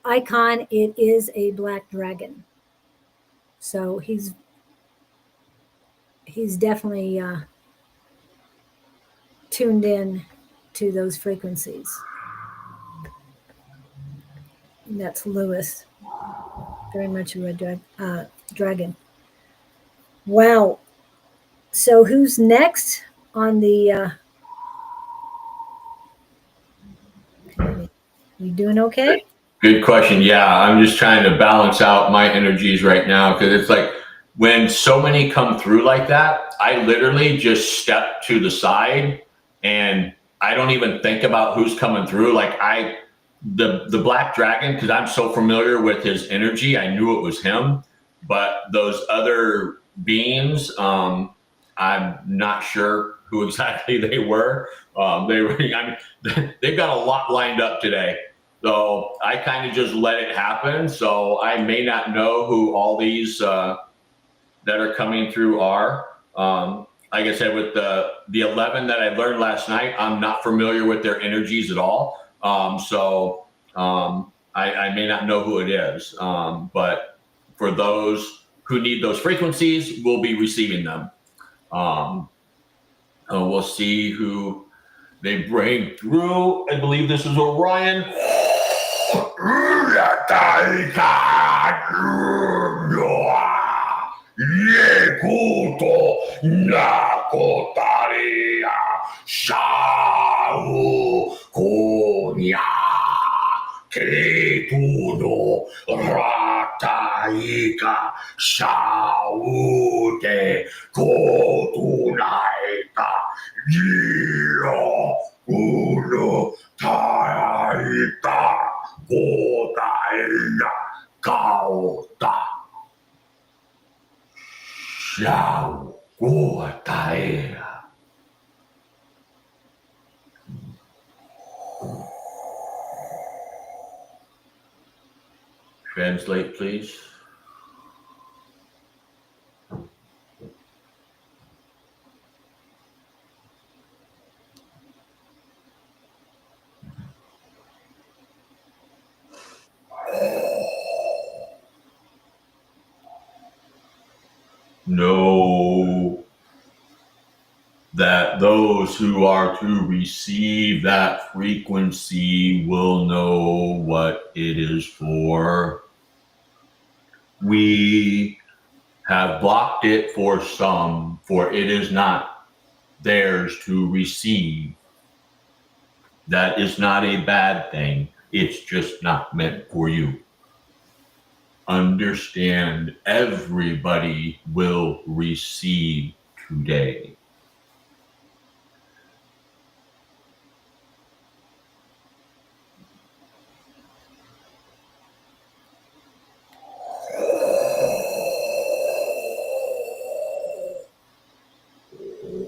icon. It is a black dragon. So he's definitely tuned in to those frequencies. And that's Lewis. Very much a red dragon. Wow. So who's next on the you doing okay? Good question. Yeah, I'm just trying to balance out my energies right now because it's like when so many come through like that, I literally just step to the side and I don't even think about who's coming through. Like the black dragon, because I'm so familiar with his energy, I knew it was him. But those other beings, I'm not sure who exactly they were. They've got a lot lined up today. So I kind of just let it happen. So I may not know who all these that are coming through are. Like I said, with the 11 that I learned last night, I'm not familiar with their energies at all. So I may not know who it is. But for those who need those frequencies, we'll be receiving them. We'll see who they bring through. I believe this is Orion. Translate, please. Know that those who are to receive that frequency will know what it is for. We have blocked it for some, for it is not theirs to receive. That is not a bad thing. It's just not meant for you. Understand, everybody will receive today.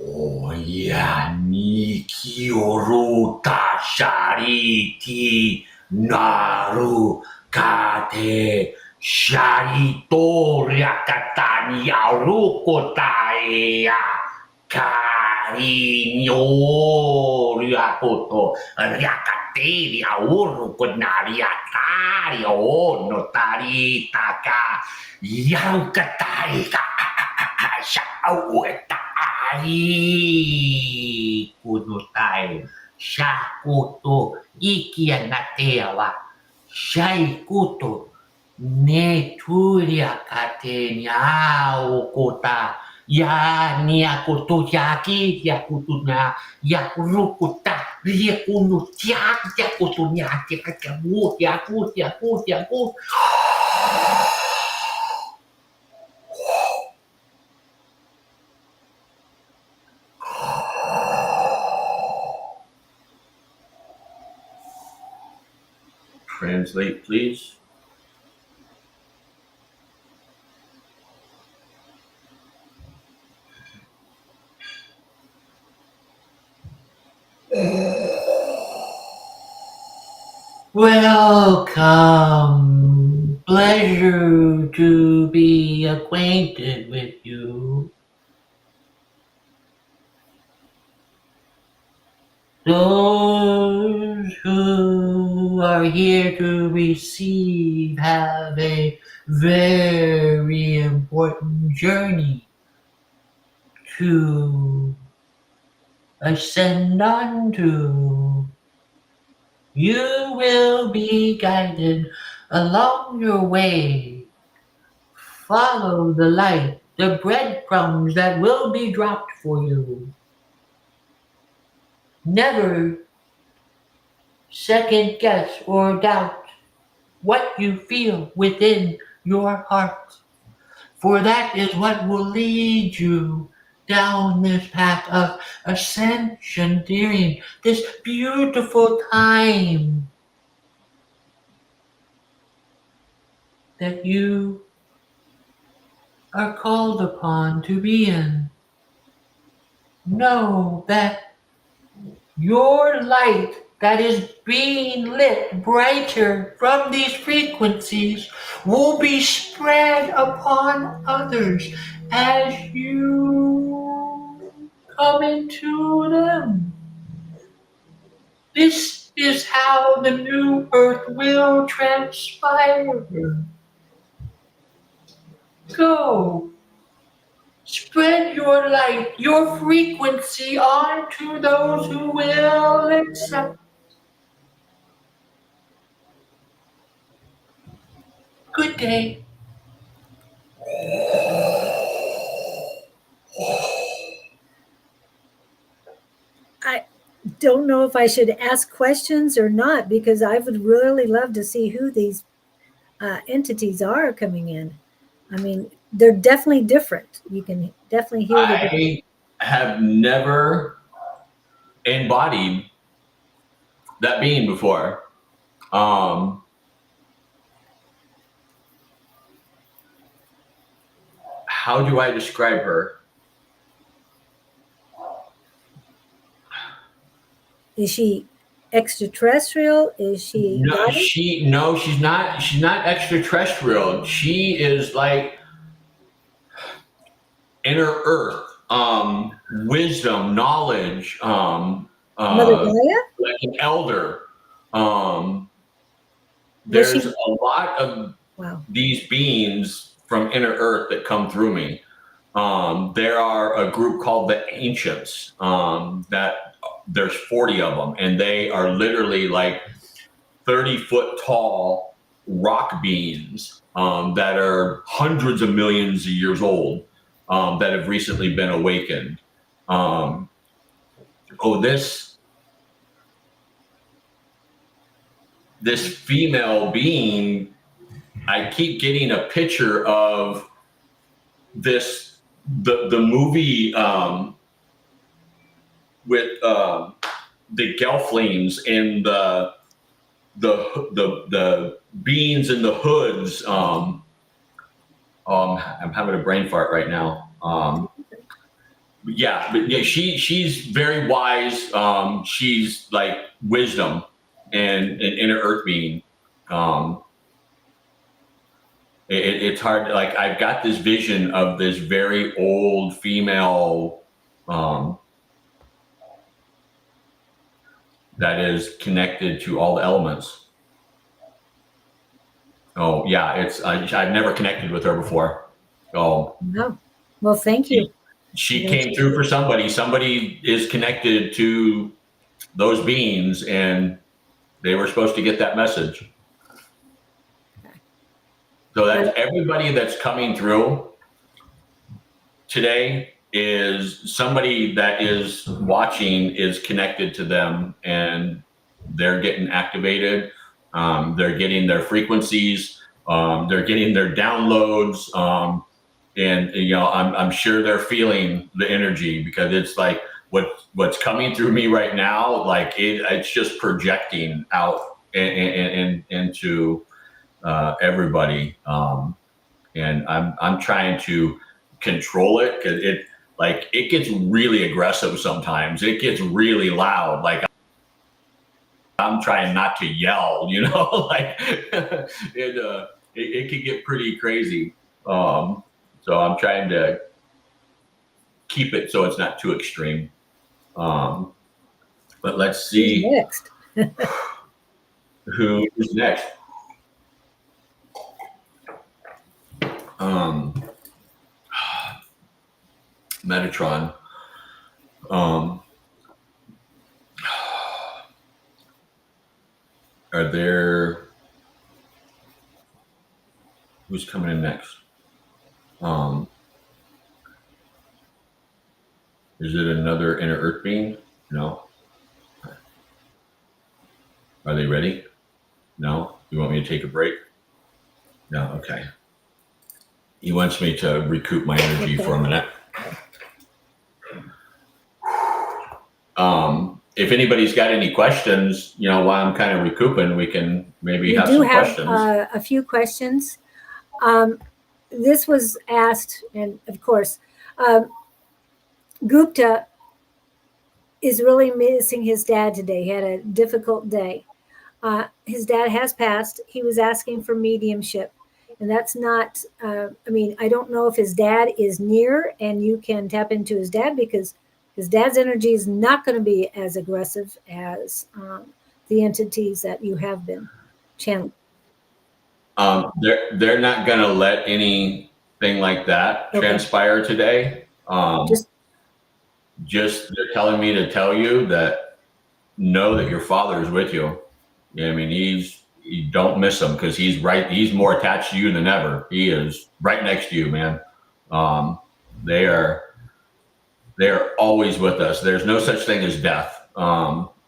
Oh, ya ni kiorota shari Kariti Naru Kate Sharito Riakatani Aurukotaya Karinyo Riakoto Riakate Aurukonaria Notari Taka Yaukatai Shauetai Kunutai Shakuto Ikianatewa Shaikuto Neturia Katenya Okota Ya Niakoto Yaki Yakutunya Yakurukuta Yakunutyak Yakutunya Yakut Yakut Yakut Yakut Translate, please. Welcome. Pleasure to be acquainted with you. Those who are here to receive have a very important journey to ascend onto. You will be guided along your way. Follow the light, the breadcrumbs that will be dropped for you. Never second guess or doubt what you feel within your heart, for that is what will lead you down this path of ascension during this beautiful time that you are called upon to be in. Know that your light that is being lit brighter from these frequencies will be spread upon others as you come into them. This is how the new earth will transpire. Go. Spread your light, your frequency onto those who will accept. Good day. I don't know if I should ask questions or not, because I would really love to see who these entities are coming in. I mean, they're definitely different. You can definitely hear the difference. I have never embodied that being before. How do I describe her? Is she extraterrestrial? Is she No, guided? she's not. She's not extraterrestrial. She is like inner earth, wisdom, knowledge, Mother Gaia? like an elder. Was she? There's a lot of Wow. these beings from inner earth that come through me. There are a group called the Ancients, that there's 40 of them, and they are literally like 30-foot tall rock beings, that are hundreds of millions of years old, that have recently been awakened. This female being, I keep getting a picture of the movie, with the Gelflings and the beings in the hoods. I'm having a brain fart right now. But yeah, she's very wise. She's like wisdom. and an inner earth being. It's hard. Like, I've got this vision of this very old female that is connected to all the elements. Oh yeah, I've never connected with her before. Oh No. Well, thank you. She came through for somebody. Somebody is connected to those beings, and they were supposed to get that message. So that's everybody that's coming through today is somebody that is watching is connected to them, and they're getting activated. They're getting their frequencies. They're getting their downloads. And I'm sure they're feeling the energy, because it's like what's coming through me right now. Like it's just projecting out and into everybody. And I'm trying to control it, because it gets really aggressive sometimes. It gets really loud. Like, I'm trying not to yell, like it can get pretty crazy. So I'm trying to keep it so it's not too extreme. But let's see. Who's next? Who is next? Metatron. Are there? Who's coming in next? Is it another inner earth being? No. Are they ready? No. You want me to take a break? No. Okay. He wants me to recoup my energy for a minute. If anybody's got any questions, while I'm kind of recouping, we can maybe have some questions. We do have a few questions. This was asked, and of course, Gupta is really missing his dad today. He had a difficult day. His dad has passed. He was asking for mediumship. And that's not, I don't know if his dad is near and you can tap into his dad, because his dad's energy is not going to be as aggressive as the entities that you have been channeling. They're not going to let anything like that transpire today. Just they're telling me to tell you that know that your father is with you. You don't miss him, because he's right. He's more attached to you than ever. He is right next to you, man. They are always with us. There's no such thing as death.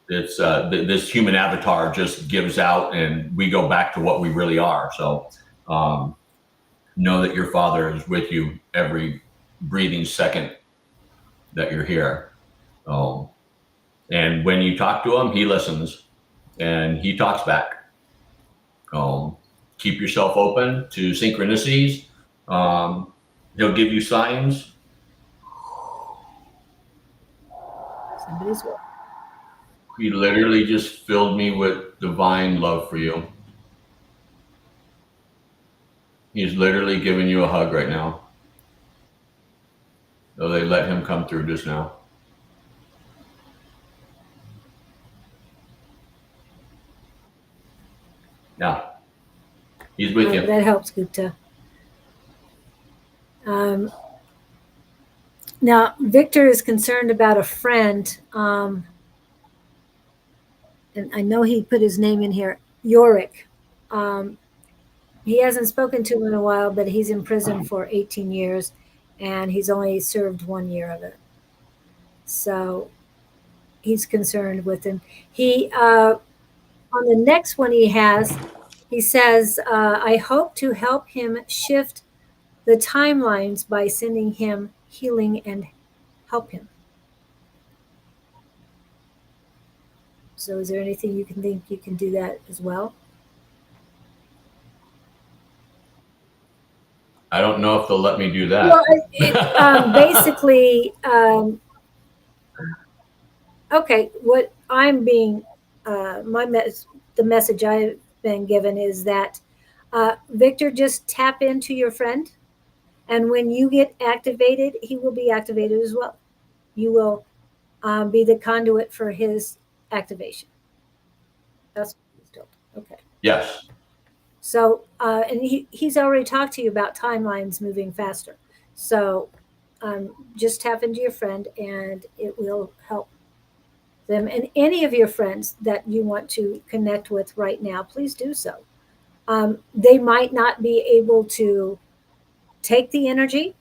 It's this human avatar just gives out, and we go back to what we really are. So know that your father is with you every breathing second that you're here. And when you talk to him, he listens and he talks back. Keep yourself open to synchronicities. He'll give you signs. Somebody's with. He literally just filled me with divine love for you. He's literally giving you a hug right now. So they let him come through just now. Yeah. He's with you. That helps, Gupta. Now, Victor is concerned about a friend, and I know he put his name in here, Yorick. He hasn't spoken to him in a while, but he's in prison for 18 years, and he's only served 1 year of it. So he's concerned with him. He, on the next one he says, I hope to help him shift the timelines by sending him healing and help him. So is there anything you can think you can do that as well? I don't know if they'll let me do that. Well, basically, okay, what I'm being the message I've been given is that Victor, just tap into your friend, and when you get activated, he will be activated as well. You will be the conduit for his activation. That's what he's told. Okay. Yes. So, and he's already talked to you about timelines moving faster. So, just tap into your friend, and it will help them. And any of your friends that you want to connect with right now, please do so. They might not be able to take the energy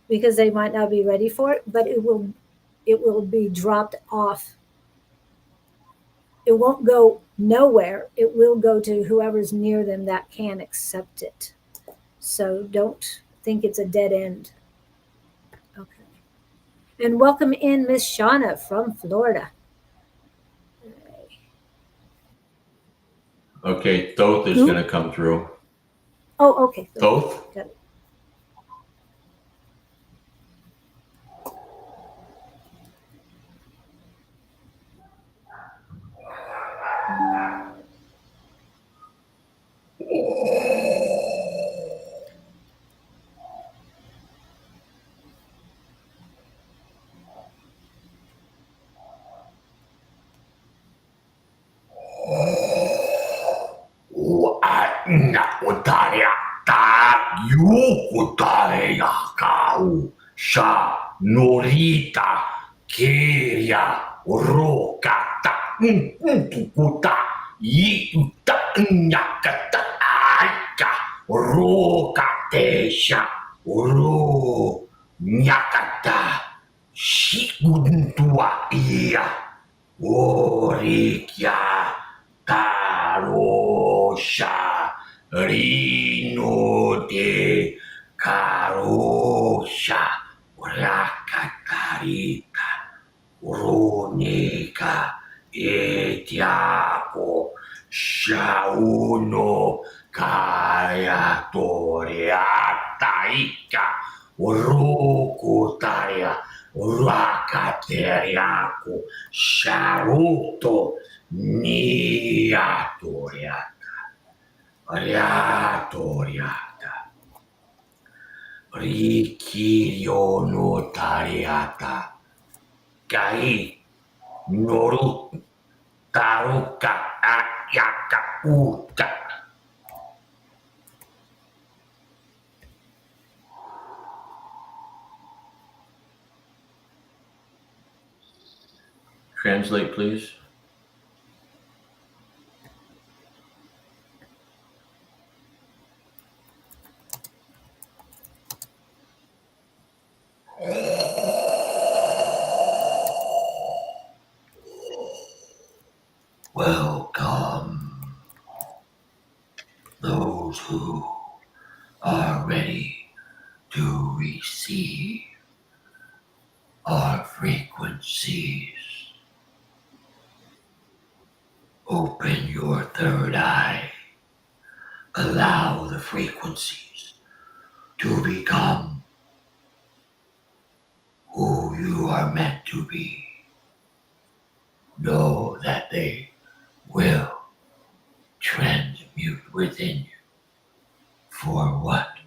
because they might not be ready for it, but it will be dropped off. It won't go nowhere. It will go to whoever's near them that can accept it. So don't think it's a dead end. Okay. And welcome in Miss Shauna from Florida. Okay, Thoth is Who? going to come through. Oh, okay. Thoth? Got it. Utaria ta yukutaria kau sha norita keria rokata kuta yuta nyakata aika rokatesha ro nyakata shikuntua ia orikia Karosha Rino de Karosha Rakatarika Ronika Etiapo Shauno Kayatoriataika Rokutaria Rakateriako Sharuto Niatoriata, Riatoriata, Rikirio Notariata, Gai Noru Taruka Ayaka Uta. Translate, please. Welcome those who are ready to receive our frequencies. Open your third eye. Allow the frequencies to become who you are meant to be. Know that they will transmute within you for what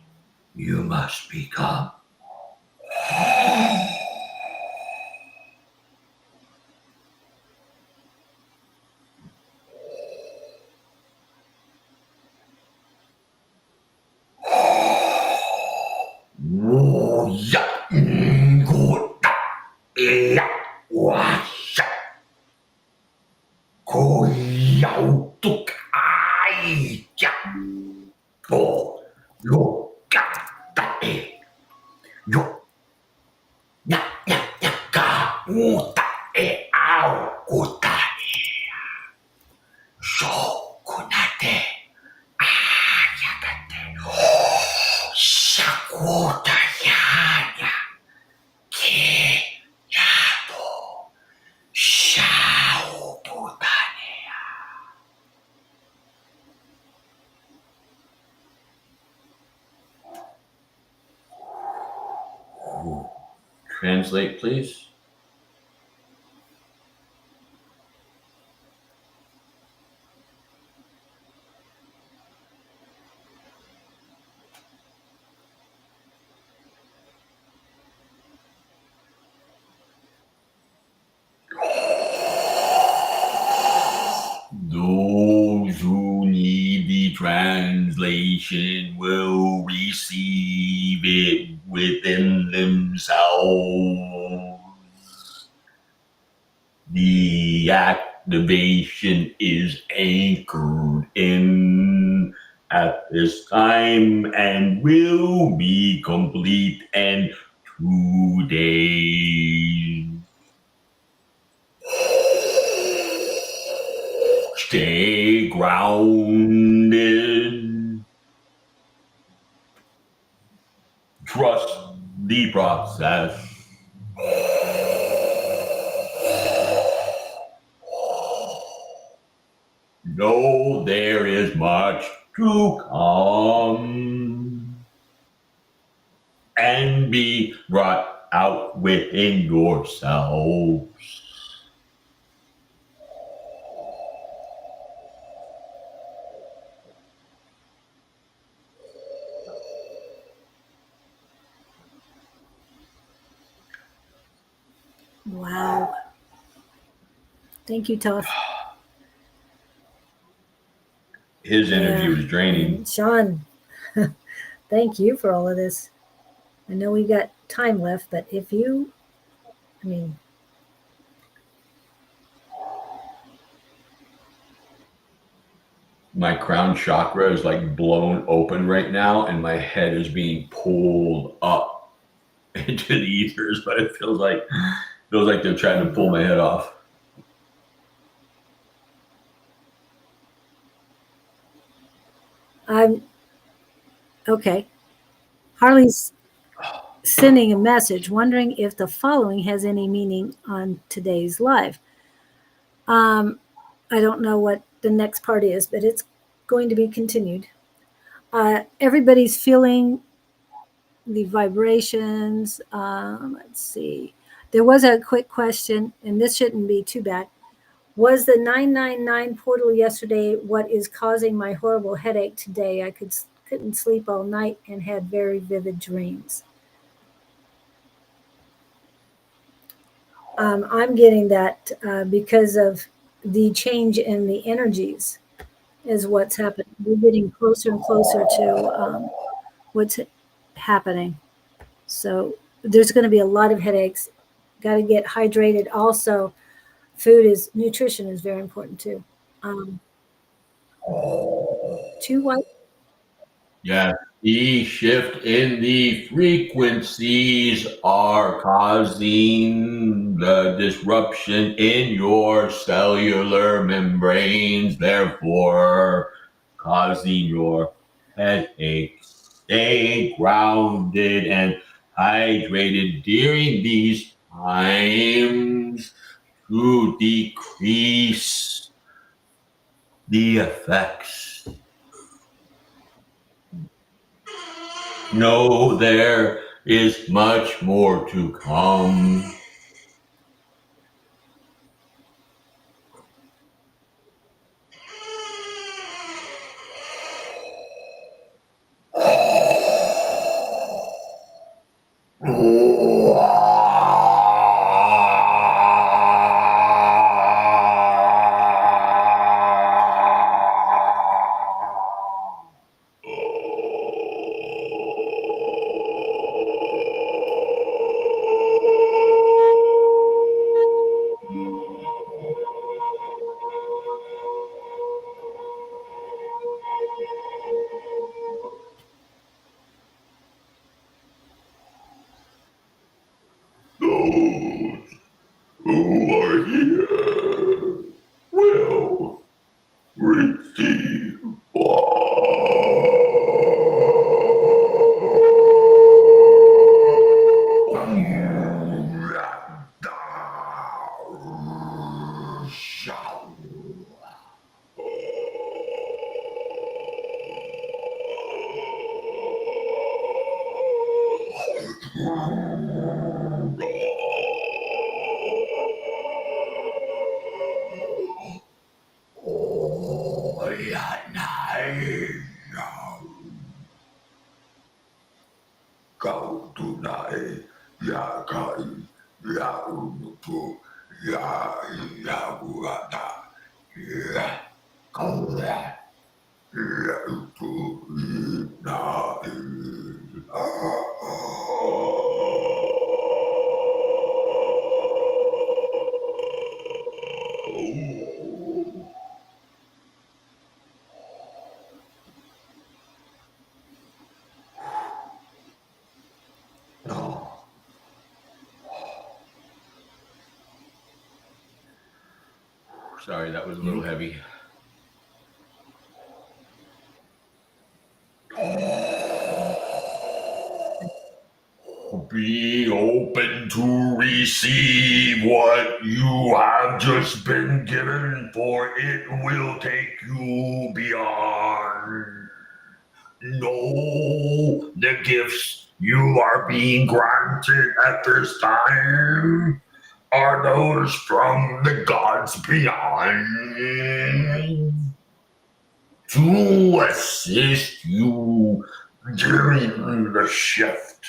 you must become. Translate, please. translation will receive it within themselves. The activation is anchored in at this time and will be complete in 2 days. Stay grounded. Trust the process. Know there is much to come and be brought out within yourselves. Wow. Thank you, Tough. His energy Yeah. was draining. And Sean, thank you for all of this. I know we got time left, but if you, I mean, My crown chakra is like blown open right now, and my head is being pulled up into the ethers, but it feels like they're trying to pull my head off. I'm okay. Harley's sending a message wondering if the following has any meaning on today's live. I don't know what the next part is, but it's going to be continued. Everybody's feeling the vibrations. Let's see. There was a quick question, and this shouldn't be too bad. Was the 999 portal yesterday what is causing my horrible headache today? I couldn't sleep all night and had very vivid dreams. I'm getting that because of the change in the energies is what's happening. We're getting closer and closer to what's happening. So there's going to be a lot of headaches. Got to get hydrated. Also, nutrition is very important too. Too white. Yeah, the shift in the frequencies are causing the disruption in your cellular membranes, therefore causing your headaches. Stay grounded and hydrated during these times to decrease the effects. No, there is much more to come. Those who are here will receive Kau tunai ya kai ya unuku ya buata ya kau ya Sorry, that was a little heavy. Be open to receive what you have just been given, for it will take you beyond. Know the gifts you are being granted at this time are those from the gods beyond to assist you during the shift.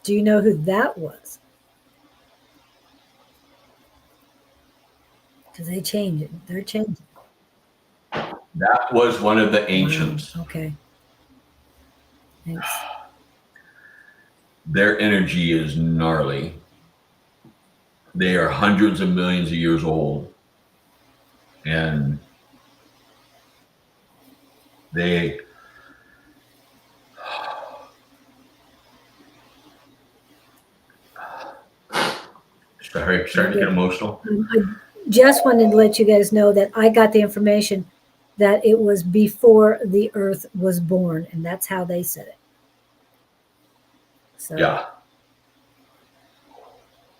Do you know who that was? Because they change it. They're changing. That was one of the ancients. Wow. Okay. Thanks. Their energy is gnarly. They are hundreds of millions of years old. And they starting to get emotional. I just wanted to let you guys know that I got the information that it was before the earth was born, and that's how they said it. So, Yeah.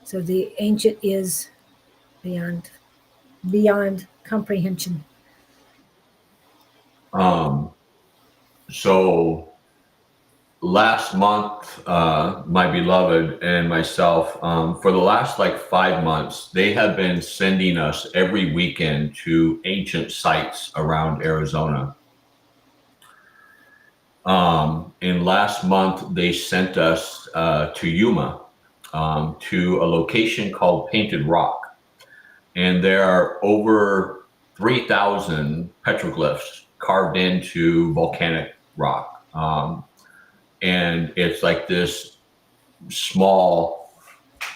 So the ancient is beyond comprehension. So last month, my beloved and myself, for the last like 5 months, they have been sending us every weekend to ancient sites around Arizona. And last month they sent us to Yuma, to a location called Painted Rock. And there are over 3,000 petroglyphs carved into volcanic rock. And it's like this small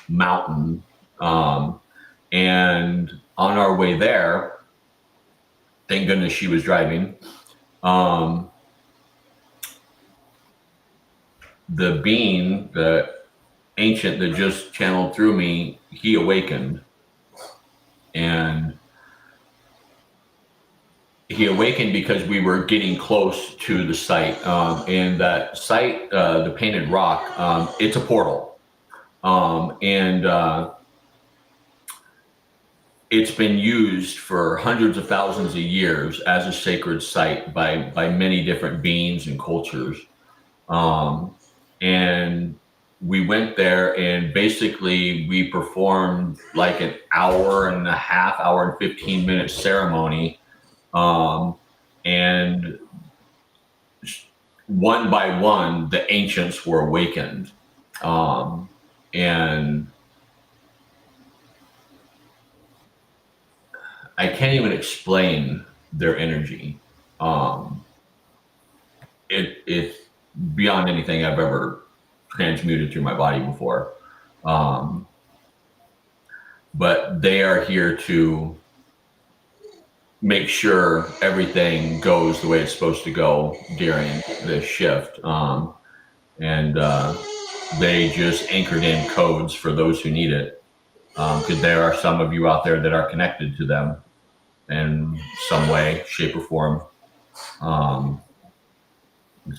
mountain. And on our way there, thank goodness she was driving, the being, the ancient that just channeled through me, he awakened. And he awakened because we were getting close to the site. And that site, the Painted Rock, it's a portal. And it's been used for hundreds of thousands of years as a sacred site by many different beings and cultures. And we went there, and basically we performed like an hour and 15-minute ceremony. And one by one, the ancients were awakened. And I can't even explain their energy. It's beyond anything I've ever transmuted through my body before. But they are here to make sure everything goes the way it's supposed to go during this shift. And they just anchored in codes for those who need it. Because there are some of you out there that are connected to them in some way, shape, or form.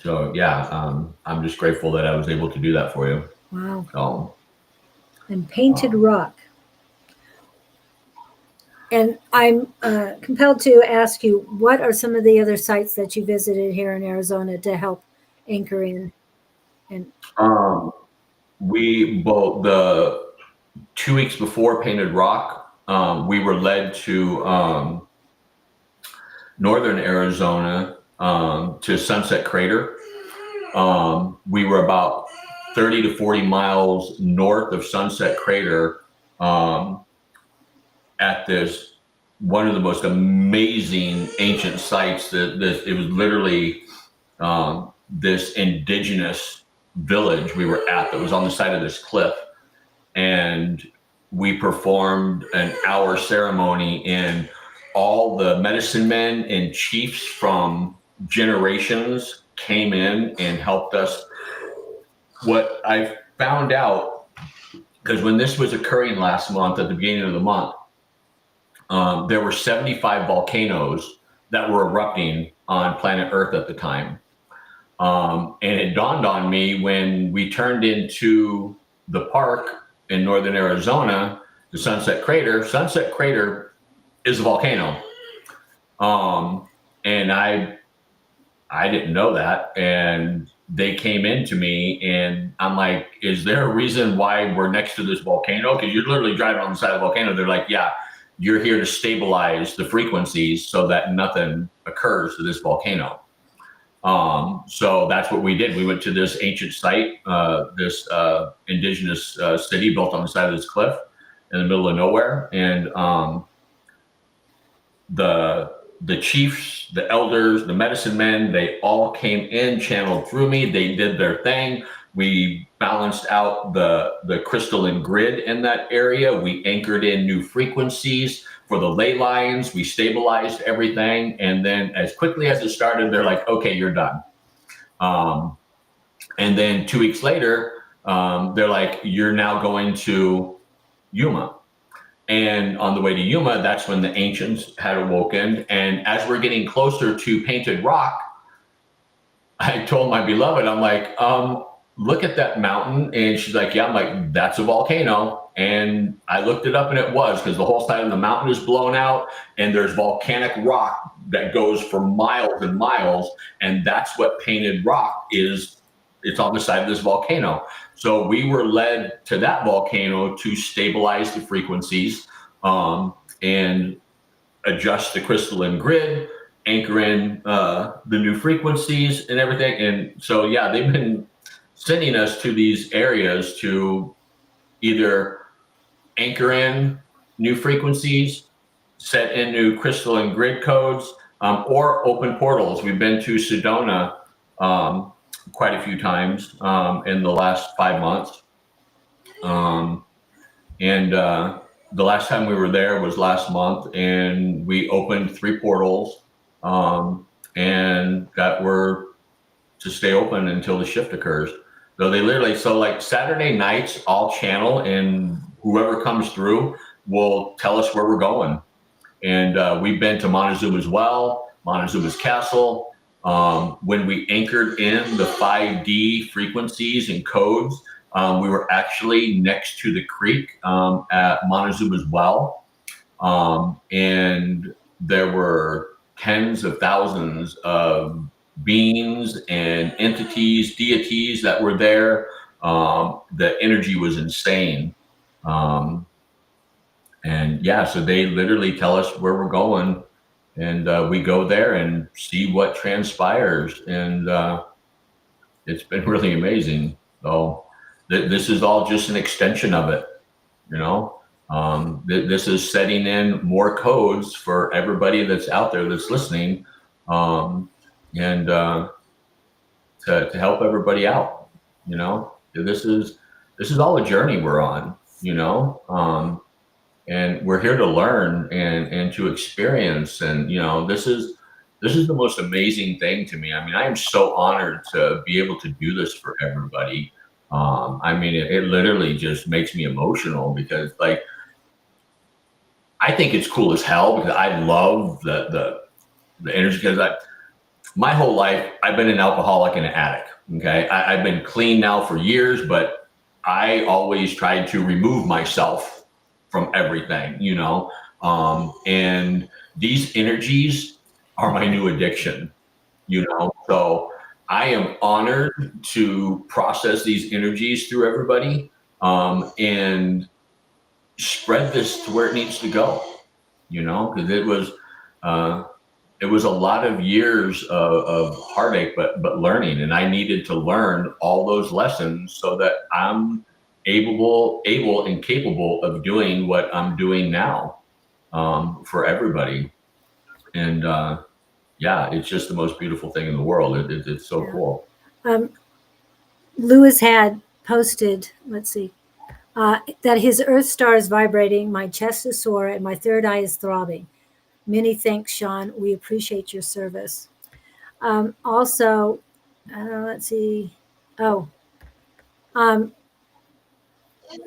So yeah, I'm just grateful that I was able to do that for you. Wow. And Painted Rock. And I'm compelled to ask you, what are some of the other sites that you visited here in Arizona to help anchor in? And the 2 weeks before Painted Rock, we were led to northern Arizona, to Sunset Crater. We were about 30 to 40 miles north of Sunset Crater, at this one of the most amazing ancient sites. It was literally this indigenous village we were at that was on the side of this cliff, and we performed an hour ceremony, and all the medicine men and chiefs from generations came in and helped us. What I found out, because when this was occurring last month at the beginning of the month, there were 75 volcanoes that were erupting on planet Earth at the time. And it dawned on me when we turned into the park in northern Arizona, the Sunset Crater. Sunset Crater is a volcano. And I didn't know that. And they came into me and I'm like, is there a reason why we're next to this volcano? Because you're literally driving on the side of the volcano. They're like, yeah, you're here to stabilize the frequencies so that nothing occurs to this volcano. So that's what we did. We went to this ancient site, this indigenous city built on the side of this cliff in the middle of nowhere. And the chiefs, the elders, the medicine men, they all came in, channeled through me. They did their thing. We balanced out the crystalline grid in that area. We anchored in new frequencies for the ley lines. We stabilized everything. And then as quickly as it started, they're like, okay, you're done. And then 2 weeks later, they're like, you're now going to Yuma. And on the way to Yuma, that's when the ancients had awoken. And as we're getting closer to Painted Rock, I told my beloved, I'm like, look at that mountain. And she's like, yeah. I'm like, that's a volcano. And I looked it up and it was, because the whole side of the mountain is blown out and there's volcanic rock that goes for miles and miles. And that's what Painted Rock is. It's on the side of this volcano. So we were led to that volcano to stabilize the frequencies and adjust the crystalline grid, anchor in the new frequencies and everything. And so, yeah, they've been sending us to these areas to either anchor in new frequencies, set in new crystalline grid codes, or open portals. We've been to Sedona quite a few times in the last 5 months. And the last time we were there was last month, and we opened 3 portals and got word to stay open until the shift occurs. So they literally, so like Saturday nights, I'll channel and whoever comes through will tell us where we're going. And we've been to Montezuma's Well, Montezuma's Castle. When we anchored in the 5D frequencies and codes, we were actually next to the creek at Montezuma's Well. And there were tens of thousands of beings and entities, deities that were there. The energy was insane. And yeah, so they literally tell us where we're going. And we go there and see what transpires. And it's been really amazing. So this is all just an extension of it, you know. This is setting in more codes for everybody that's out there that's listening, and to help everybody out, you know. This is all a journey we're on, you know. And we're here to learn and to experience. And, you know, this is the most amazing thing to me. I mean, I am so honored to be able to do this for everybody. I mean, it literally just makes me emotional because, like, I think it's cool as hell because I love the energy, because my whole life, I've been an alcoholic and an addict. Okay. I've been clean now for years, but I always tried to remove myself from everything, you know. And these energies are my new addiction, you know. So I am honored to process these energies through everybody, and spread this to where it needs to go, you know, because it was a lot of years of heartache, but learning, and I needed to learn all those lessons so that I'm able and capable of doing what I'm doing now, for everybody. And yeah, it's just the most beautiful thing in the world. It's so cool. Lewis had posted, let's see, that his Earth star is vibrating, my chest is sore, and my third eye is throbbing. Many thanks, Sean. We appreciate your service. Also, let's see. Oh,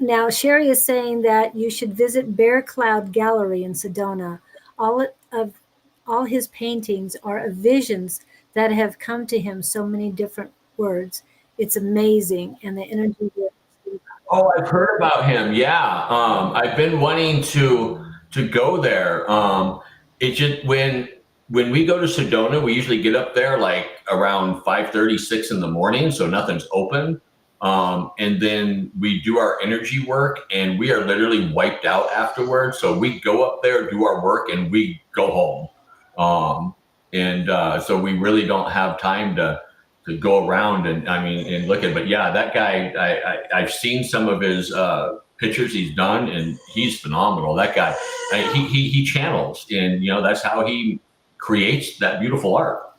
now Sherry is saying that you should visit Bear Cloud Gallery in Sedona. All his paintings are of visions that have come to him, so many different words. It's amazing, and the energy. Oh, I've heard about him. Yeah, I've been wanting to go there. It just when we go to Sedona, we usually get up there like around 5:30, 6 in the morning, so nothing's open. And then we do our energy work, and we are literally wiped out afterwards. So we go up there, do our work, and we go home. So we really don't have time to go around and look at. But yeah, that guy, I've seen some of his pictures he's done, and he's phenomenal. That guy, he channels, and that's how he creates that beautiful art.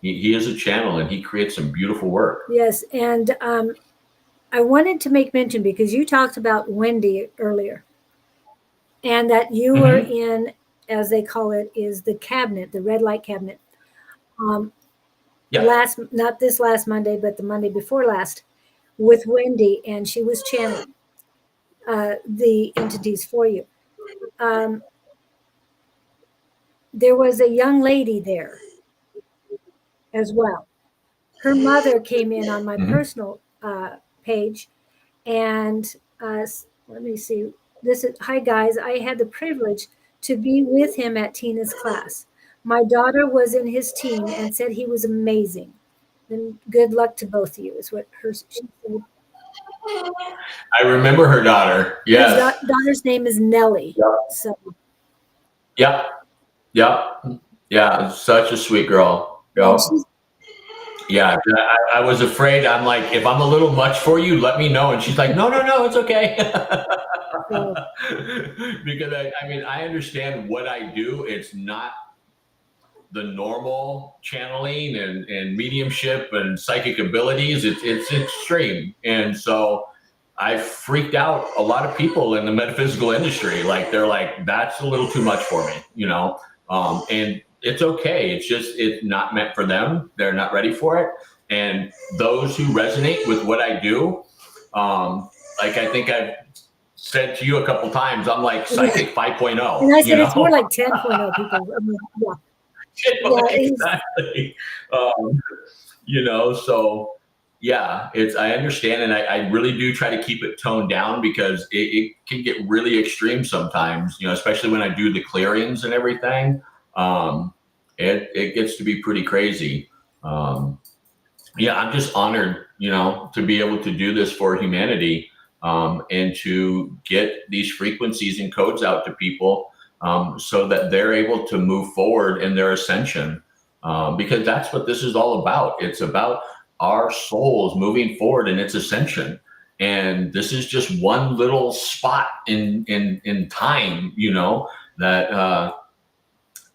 He is a channel, and he creates some beautiful work. Yes, and I wanted to make mention, because you talked about Wendy earlier, and that you were in, as they call it, is the cabinet, the red light cabinet. Not this last Monday, but the Monday before last, with Wendy, and she was channeling the entities for you. There was a young lady there as well. Her mother came in on my personal page, and let me see. Hi guys, I had the privilege to be with him at Tina's class. My daughter was in his team and said he was amazing. And good luck to both of you, is what she said. I remember her daughter. Yes. His daughter's name is Nellie. Yep. So. Yeah. Such a sweet girl. Yeah, I was afraid. I'm like, if I'm a little much for you, let me know. And she's like, no, it's okay. Because I understand what I do. It's not the normal channeling and mediumship and psychic abilities. It's extreme. And so I freaked out a lot of people in the metaphysical industry. Like, they're like, that's a little too much for me, and it's okay. It's not meant for them. They're not ready for it. And those who resonate with what I do, like I think I've said to you a couple times, I'm like psychic 5.0. And I said it's more like 10.0 people. Exactly. So yeah, I understand. And I really do try to keep it toned down, because it can get really extreme sometimes, especially when I do the clearings and everything. It gets to be pretty crazy. I'm just honored, to be able to do this for humanity, and to get these frequencies and codes out to people, so that they're able to move forward in their ascension, because that's what this is all about. It's about our souls moving forward in its ascension. And this is just one little spot in time, that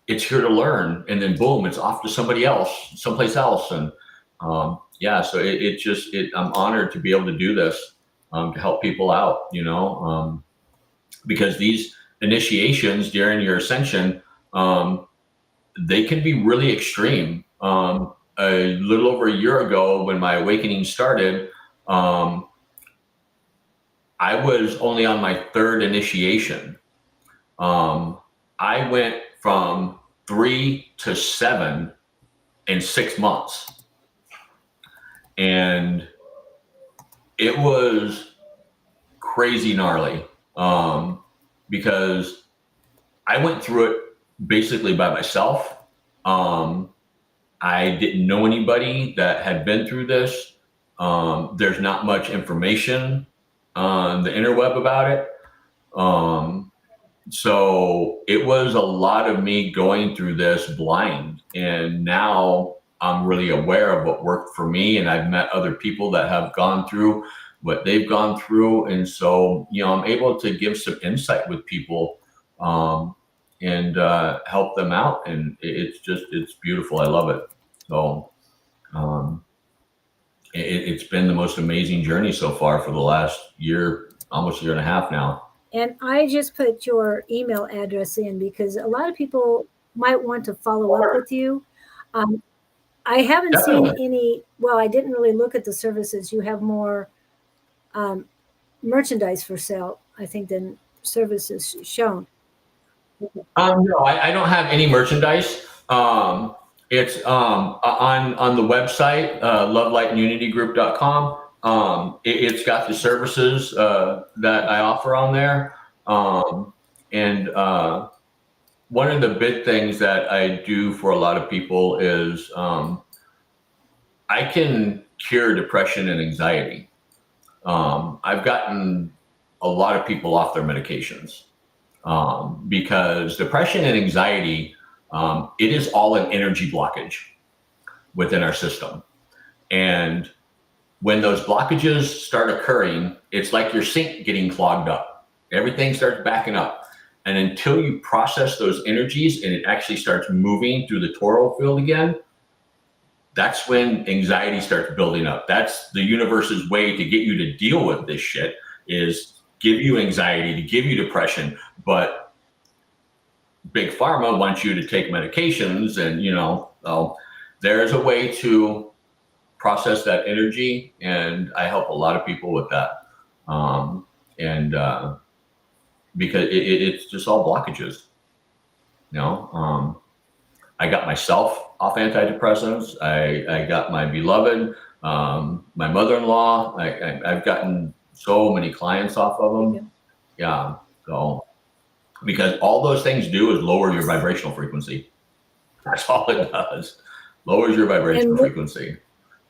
it's here to learn, and then boom, it's off to someplace else. And so I'm honored to be able to do this, to help people out, because these initiations during your ascension, they can be really extreme. A little over a year ago, when my awakening started, I was only on my third initiation. I went from 3 to 7 in 6 months. And it was crazy gnarly, because I went through it basically by myself. I didn't know anybody that had been through this. There's not much information on the interweb about it. So it was a lot of me going through this blind, and now I'm really aware of what worked for me, and I've met other people that have gone through what they've gone through. And so, I'm able to give some insight with people, and help them out. And it's beautiful. I love it. So, it's been the most amazing journey so far for the last year, almost year and a half now. And I just put your email address in because a lot of people might want to follow up with you. I haven't Definitely. seen any, well, I didn't really look at the services. You have more merchandise for sale, I think, than services shown. No, I don't have any merchandise. It's on the website, lovelightandunitygroup.com. It's got the services that I offer on there. And one of the big things that I do for a lot of people is I can cure depression and anxiety. I've gotten a lot of people off their medications. Because depression and anxiety, it is all an energy blockage within our system. And when those blockages start occurring, it's like your sink getting clogged up. Everything starts backing up. And until you process those energies and it actually starts moving through the toroidal field again, that's when anxiety starts building up. That's the universe's way to get you to deal with this shit, is give you anxiety, to give you depression. But Big Pharma wants you to take medications, and there's a way to process that energy, and I help a lot of people with that. Because it's just all blockages. I got myself off antidepressants. I got my beloved, my mother-in-law. I've gotten so many clients off of them. Yeah. So, because all those things do is lower your vibrational frequency. That's all it does. Lowers your vibrational frequency.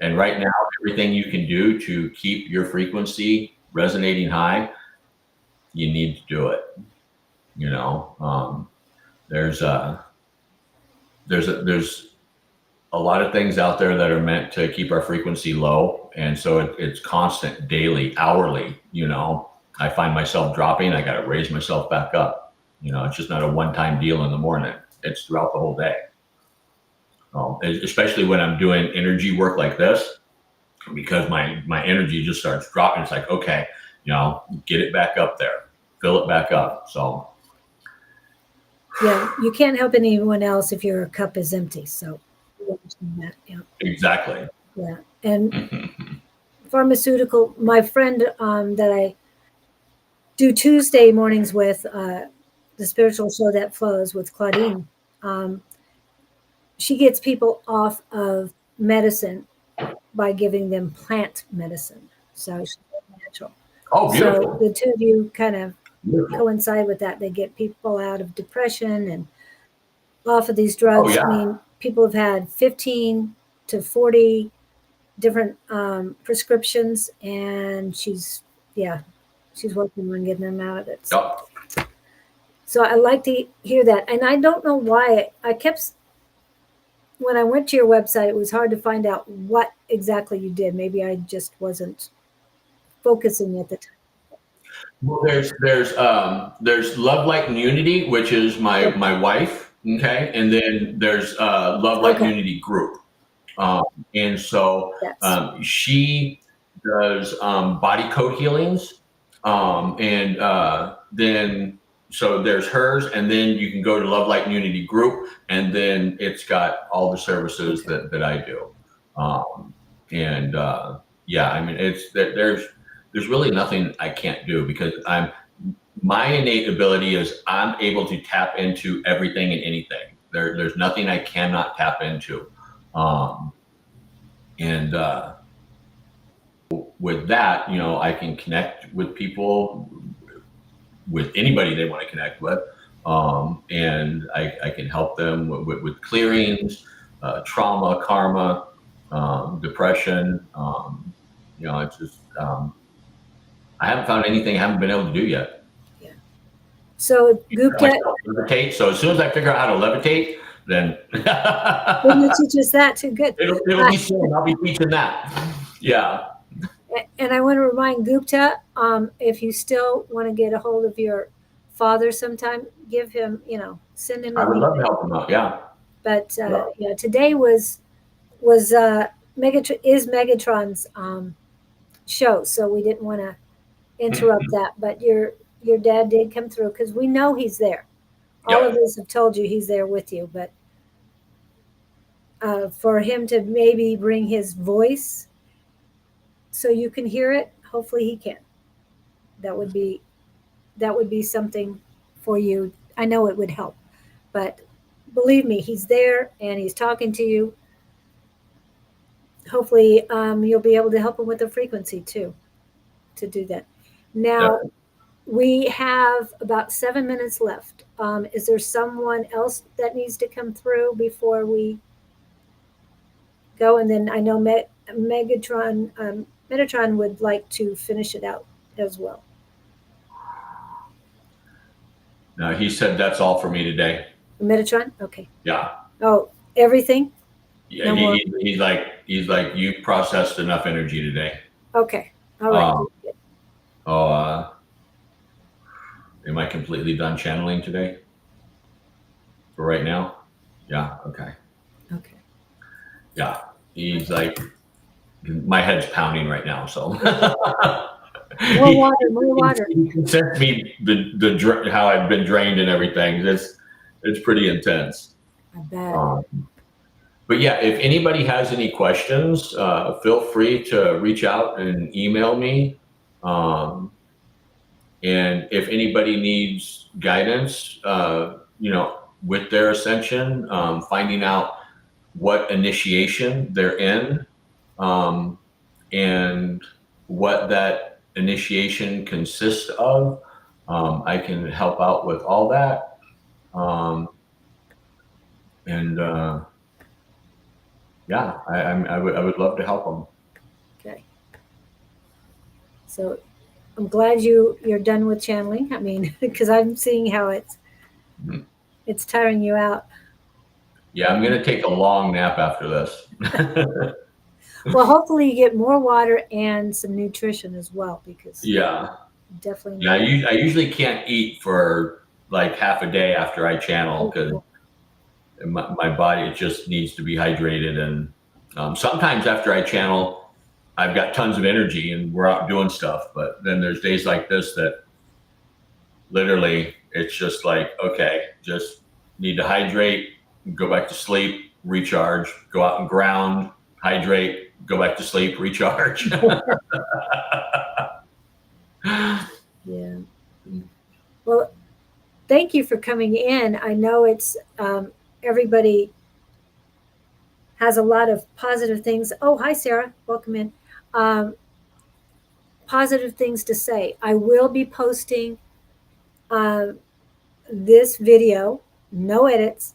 And right now, everything you can do to keep your frequency resonating high, you need to do it. There's a lot of things out there that are meant to keep our frequency low. And so it's constant, daily, hourly. I find myself dropping, I got to raise myself back up. It's just not a one-time deal in the morning. It's throughout the whole day. Especially when I'm doing energy work like this, because my energy just starts dropping. It's like, okay, get it back up there, fill it back up. So. Yeah, you can't help anyone else if your cup is empty. So, that, yeah. Exactly. Yeah, and pharmaceutical. My friend that I do Tuesday mornings with, the spiritual show that flows with Claudine. She gets people off of medicine by giving them plant medicine. So she's natural. Oh, beautiful. So the two of you kind of coincide with that. They get people out of depression and off of these drugs. Oh, yeah. I mean, people have had 15 to 40 different prescriptions, and she's working on getting them out of it. So I like to hear that. And I don't know why when I went to your website, it was hard to find out what exactly you did. Maybe I just wasn't focusing at the time. Well, there's Love, Light, and Unity, which is my wife, okay, and then there's Love, Light, and Unity Group, and so she does body code healings, and then so there's hers, and then you can go to Love, Light, and Unity Group, and then it's got all the services that I do, I mean, it's there's really nothing I can't do, because my innate ability is I'm able to tap into everything and anything. There's nothing I cannot tap into. With that, I can connect with people, with anybody they want to connect with. And I can help them with clearings, trauma, karma, depression. It's just, I haven't found anything I haven't been able to do yet. Yeah. So Gupta, levitate. So as soon as I figure out how to levitate, then when you teach us that too, good. It'll be soon. I'll be teaching that. Yeah. And I want to remind Gupta, if you still want to get a hold of your father sometime, give him, send him. I would love to help him out. Yeah. But today was Megatron's show, so we didn't want to interrupt that. But your dad did come through because we know he's there. All Yep. of us have told you he's there with you, but for him to maybe bring his voice so you can hear it, hopefully he can. That would be something for you. I know it would help, but believe me, he's there and he's talking to you. Hopefully, you'll be able to help him with the frequency too, to do that. Now, we have about 7 minutes left. Is there someone else that needs to come through before we go? And then I know Metatron would like to finish it out as well. No, he said that's all for me today. Metatron? Okay. Yeah. Oh, everything? Yeah, No more? he's like you processed enough energy today. Okay. All right. Good. Am I completely done channeling today? For right now? Yeah. Okay. Okay. Yeah. He's like, my head's pounding right now. So. More water. More water. He can sense me the how I've been drained and everything. It's pretty intense. I bet. But yeah, if anybody has any questions, feel free to reach out and email me. And if anybody needs guidance, with their ascension, finding out what initiation they're in, and what that initiation consists of, I can help out with all that. Yeah, I would love to help them. Okay. So I'm glad you're done with channeling. I mean, because I'm seeing how it's tiring you out. Yeah, I'm gonna take a long nap after this. Well, hopefully you get more water and some nutrition as well, because Yeah. definitely. Yeah, I usually can't eat for like half a day after I channel because my body just needs to be hydrated. And sometimes after I channel, I've got tons of energy and we're out doing stuff. But then there's days like this that literally it's just like, okay, just need to hydrate, go back to sleep, recharge, go out and ground, hydrate, go back to sleep, recharge. Yeah. Well, thank you for coming in. I know it's everybody has a lot of positive things. Oh, hi, Sarah. Welcome in. Positive things to say. I will be posting this video, no edits,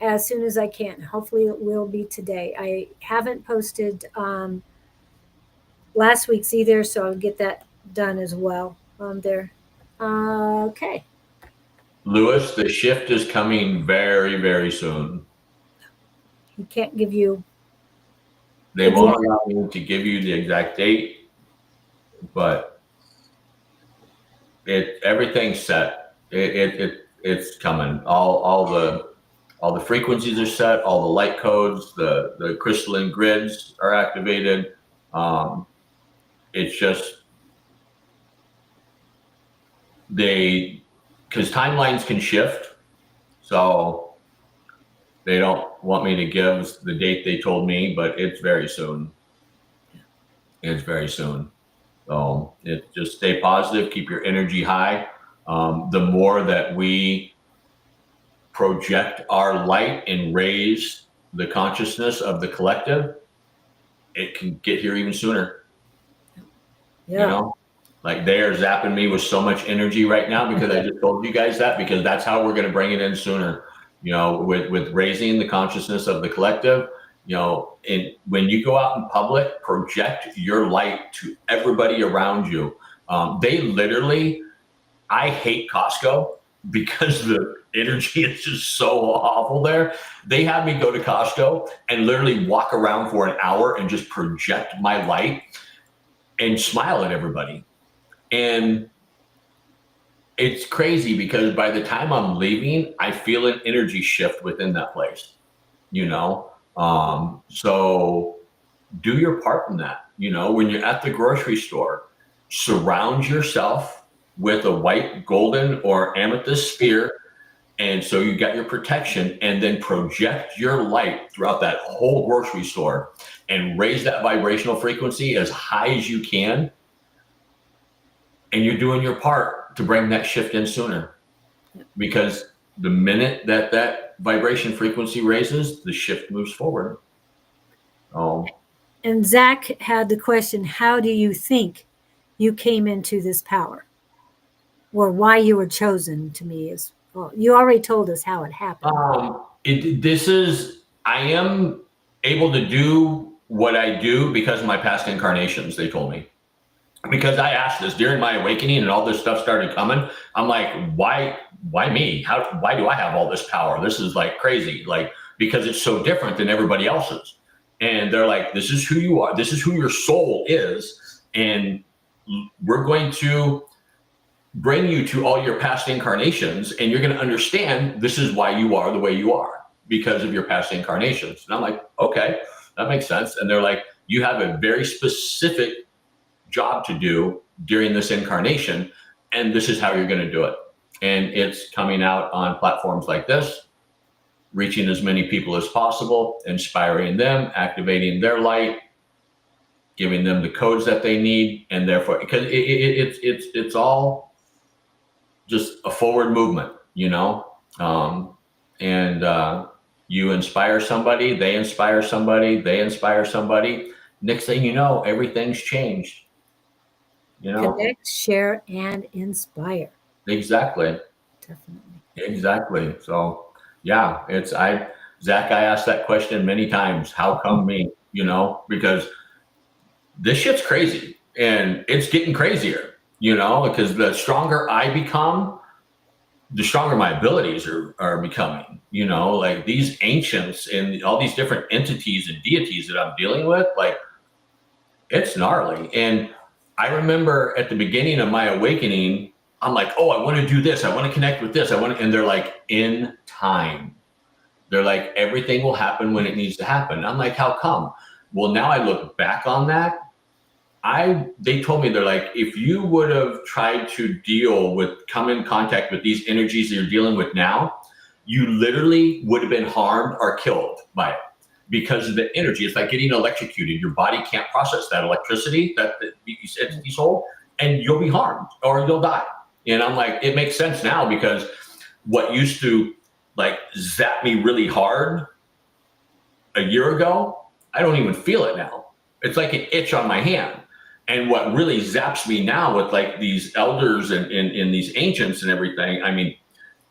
as soon as I can. Hopefully it will be today. I haven't posted last week's either, so I'll get that done as well on there. Okay. Lewis, the shift is coming very, very soon. He can't give you. They won't allow me to give you the exact date, but everything's set. It's coming. All the frequencies are set. All the light codes, the crystalline grids are activated. It's just because timelines can shift, so they don't want me to give the date they told me, but it's very soon. It's very soon. So just stay positive, keep your energy high. The more that we project our light and raise the consciousness of the collective, it can get here even sooner. Yeah. You know, like they are zapping me with so much energy right now because I just told you guys that, because that's how we're going to bring it in sooner. You know, with raising the consciousness of the collective, you know, and when you go out in public, project your light to everybody around you. They literally, I hate Costco because the energy is just so awful there. They have me go to Costco and literally walk around for an hour and just project my light and smile at everybody. And it's crazy because by the time I'm leaving, I feel an energy shift within that place, you know? So do your part in that. You know, when you're at the grocery store, surround yourself with a white, golden, or amethyst sphere. And so you got your protection, and then project your light throughout that whole grocery store and raise that vibrational frequency as high as you can. And you're doing your part to bring that shift in sooner. Because the minute that that vibration frequency raises, the shift moves forward. And Zach had the question, how do you think you came into this power? Or why you were chosen? To me is, well, you already told us how it happened. I am able to do what I do because of my past incarnations, they told me. Because I asked this during my awakening and all this stuff started coming. I'm like, why me? Why do I have all this power? This is like crazy. Like, because it's so different than everybody else's. And they're like, this is who you are. This is who your soul is. And we're going to bring you to all your past incarnations, and you're going to understand this is why you are the way you are, because of your past incarnations. And I'm like, okay, that makes sense. And they're like, you have a very specific job to do during this incarnation, and this is how you're going to do it. And it's coming out on platforms like this, reaching as many people as possible, inspiring them, activating their light, giving them the codes that they need, and therefore, because it's all just a forward movement, you know. You inspire somebody, they inspire somebody, they inspire somebody. Next thing you know, everything's changed. You know, Connect, share, and inspire. Exactly. Definitely. Exactly. So yeah, Zach, I asked that question many times. How come me? You know, because this shit's crazy, and it's getting crazier. You know, because the stronger I become, the stronger my abilities are becoming. You know, like these ancients and all these different entities and deities that I'm dealing with, like it's gnarly. And I remember at the beginning of my awakening, I'm like, oh, I want to do this. I want to connect with this. And they're like, in time. They're like, everything will happen when it needs to happen. I'm like, how come? Well, now I look back on that. They told me, they're like, if you would have tried to come in contact with these energies that you're dealing with now, you literally would have been harmed or killed by it. Because of the energy. It's like getting electrocuted. Your body can't process that electricity that these entities hold, and you'll be harmed or you'll die. And I'm like, it makes sense now, because what used to like zap me really hard a year ago, I don't even feel it now. It's like an itch on my hand. And what really zaps me now with like these elders and these ancients and everything, I mean,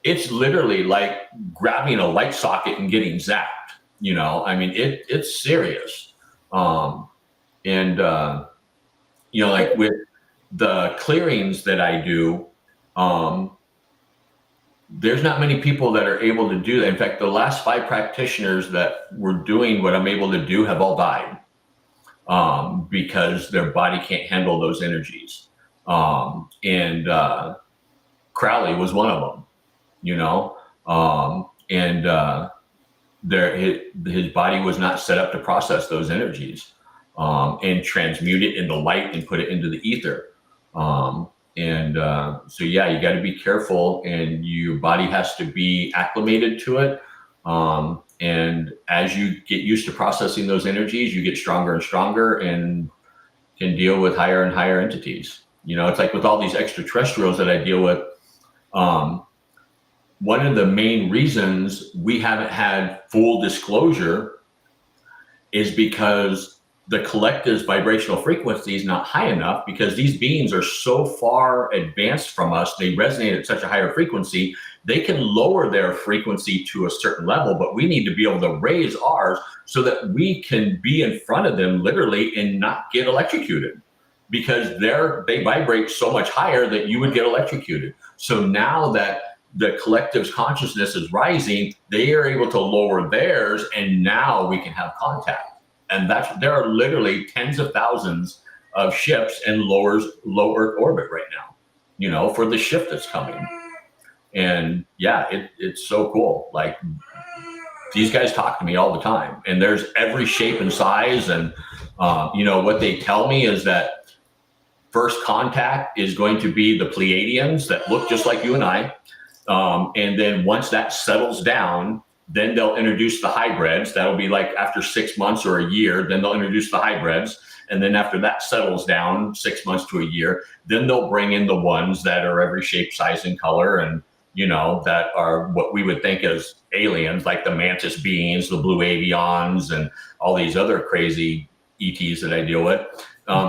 it's literally like grabbing a light socket and getting zapped. You know, I mean, it's serious. You know, like with the clearings that I do, there's not many people that are able to do that. In fact, the last 5 practitioners that were doing what I'm able to do have all died because their body can't handle those energies. Crowley was one of them, you know, his body was not set up to process those energies and transmute it into light and put it into the ether. So yeah, you got to be careful, and your body has to be acclimated to it. And as you get used to processing those energies, you get stronger and stronger and can deal with higher and higher entities. You know, it's like with all these extraterrestrials that I deal with. One of the main reasons we haven't had full disclosure is because the collective's vibrational frequency is not high enough, because these beings are so far advanced from us, they resonate at such a higher frequency, they can lower their frequency to a certain level, but we need to be able to raise ours so that we can be in front of them literally and not get electrocuted, because they vibrate so much higher that you would get electrocuted. So now that the collective's consciousness is rising, they are able to lower theirs, and now we can have contact. And there are literally tens of thousands of ships in low Earth orbit right now, you know, for the shift that's coming. And yeah, it's so cool. Like these guys talk to me all the time, and there's every shape and size. And what they tell me is that first contact is going to be the Pleiadians that look just like you and I. And then once that settles down, then they'll introduce the hybrids. That'll be like after 6 months or a year, then they'll introduce the hybrids. And then after that settles down 6 months to a year, then they'll bring in the ones that are every shape, size, and color, and that are what we would think as aliens, like the mantis beings, the blue avians, and all these other crazy ETs that I deal with,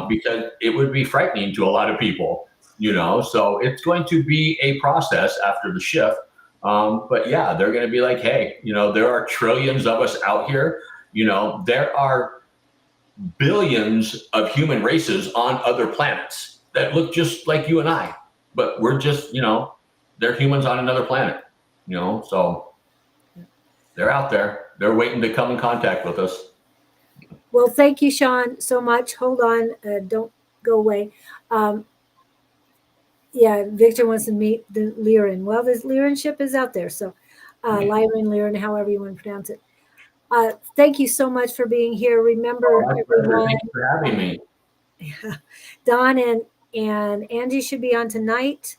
because it would be frightening to a lot of people, so it's going to be a process after the shift. But yeah, they're going to be like, hey, there are trillions of us out here. There are billions of human races on other planets that look just like you and I, but we're just, they're humans on another planet, so they're out there. They're waiting to come in contact with us. Well, thank you, Sean, so much. Hold on. Don't go away. Yeah, Victor wants to meet the Lyran. Well, this Lyran ship is out there. So Lyran, however you want to pronounce it. Thank you so much for being here. Remember, everyone, thanks for having me. Yeah, Don and Angie should be on tonight.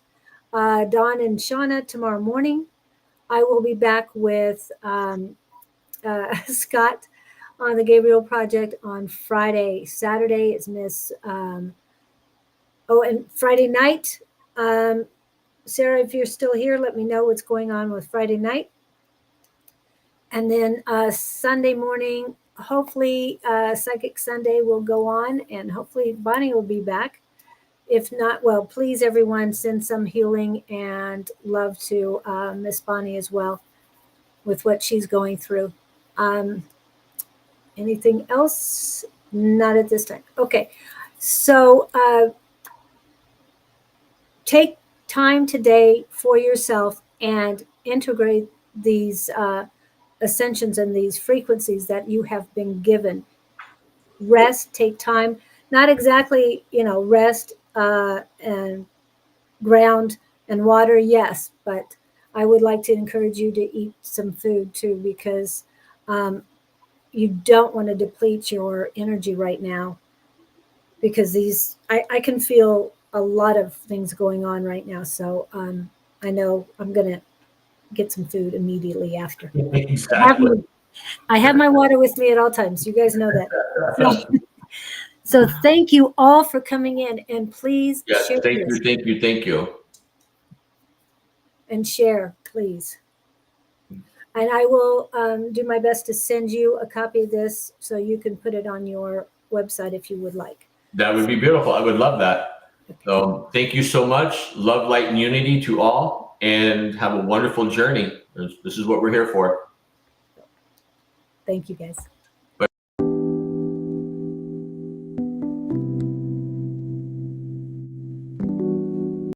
Don and Shauna tomorrow morning. I will be back with Scott on the Gabriel Project on Friday. Saturday is Miss. And Friday night. Sarah, if you're still here, let me know what's going on with Friday night. And then Sunday morning, hopefully Psychic Sunday will go on, and hopefully Bonnie will be back. If not, well, please, everyone, send some healing and love to Miss Bonnie as well with what she's going through. Anything else? Not at this time. Okay. So take time today for yourself and integrate these ascensions and these frequencies that you have been given. Rest, take time, not exactly, rest and ground and water, yes, but I would like to encourage you to eat some food too, because you don't want to deplete your energy right now, because I can feel a lot of things going on right now. So I know I'm going to get some food immediately after. Exactly. I have my water with me at all times. You guys know that. So thank you all for coming in, and please share. Thank you. And share, please. And I will do my best to send you a copy of this so you can put it on your website if you would like. That would be beautiful. I would love that. So thank you so much. Love, light, and unity to all, and have a wonderful journey. This is what we're here for. Thank you, guys.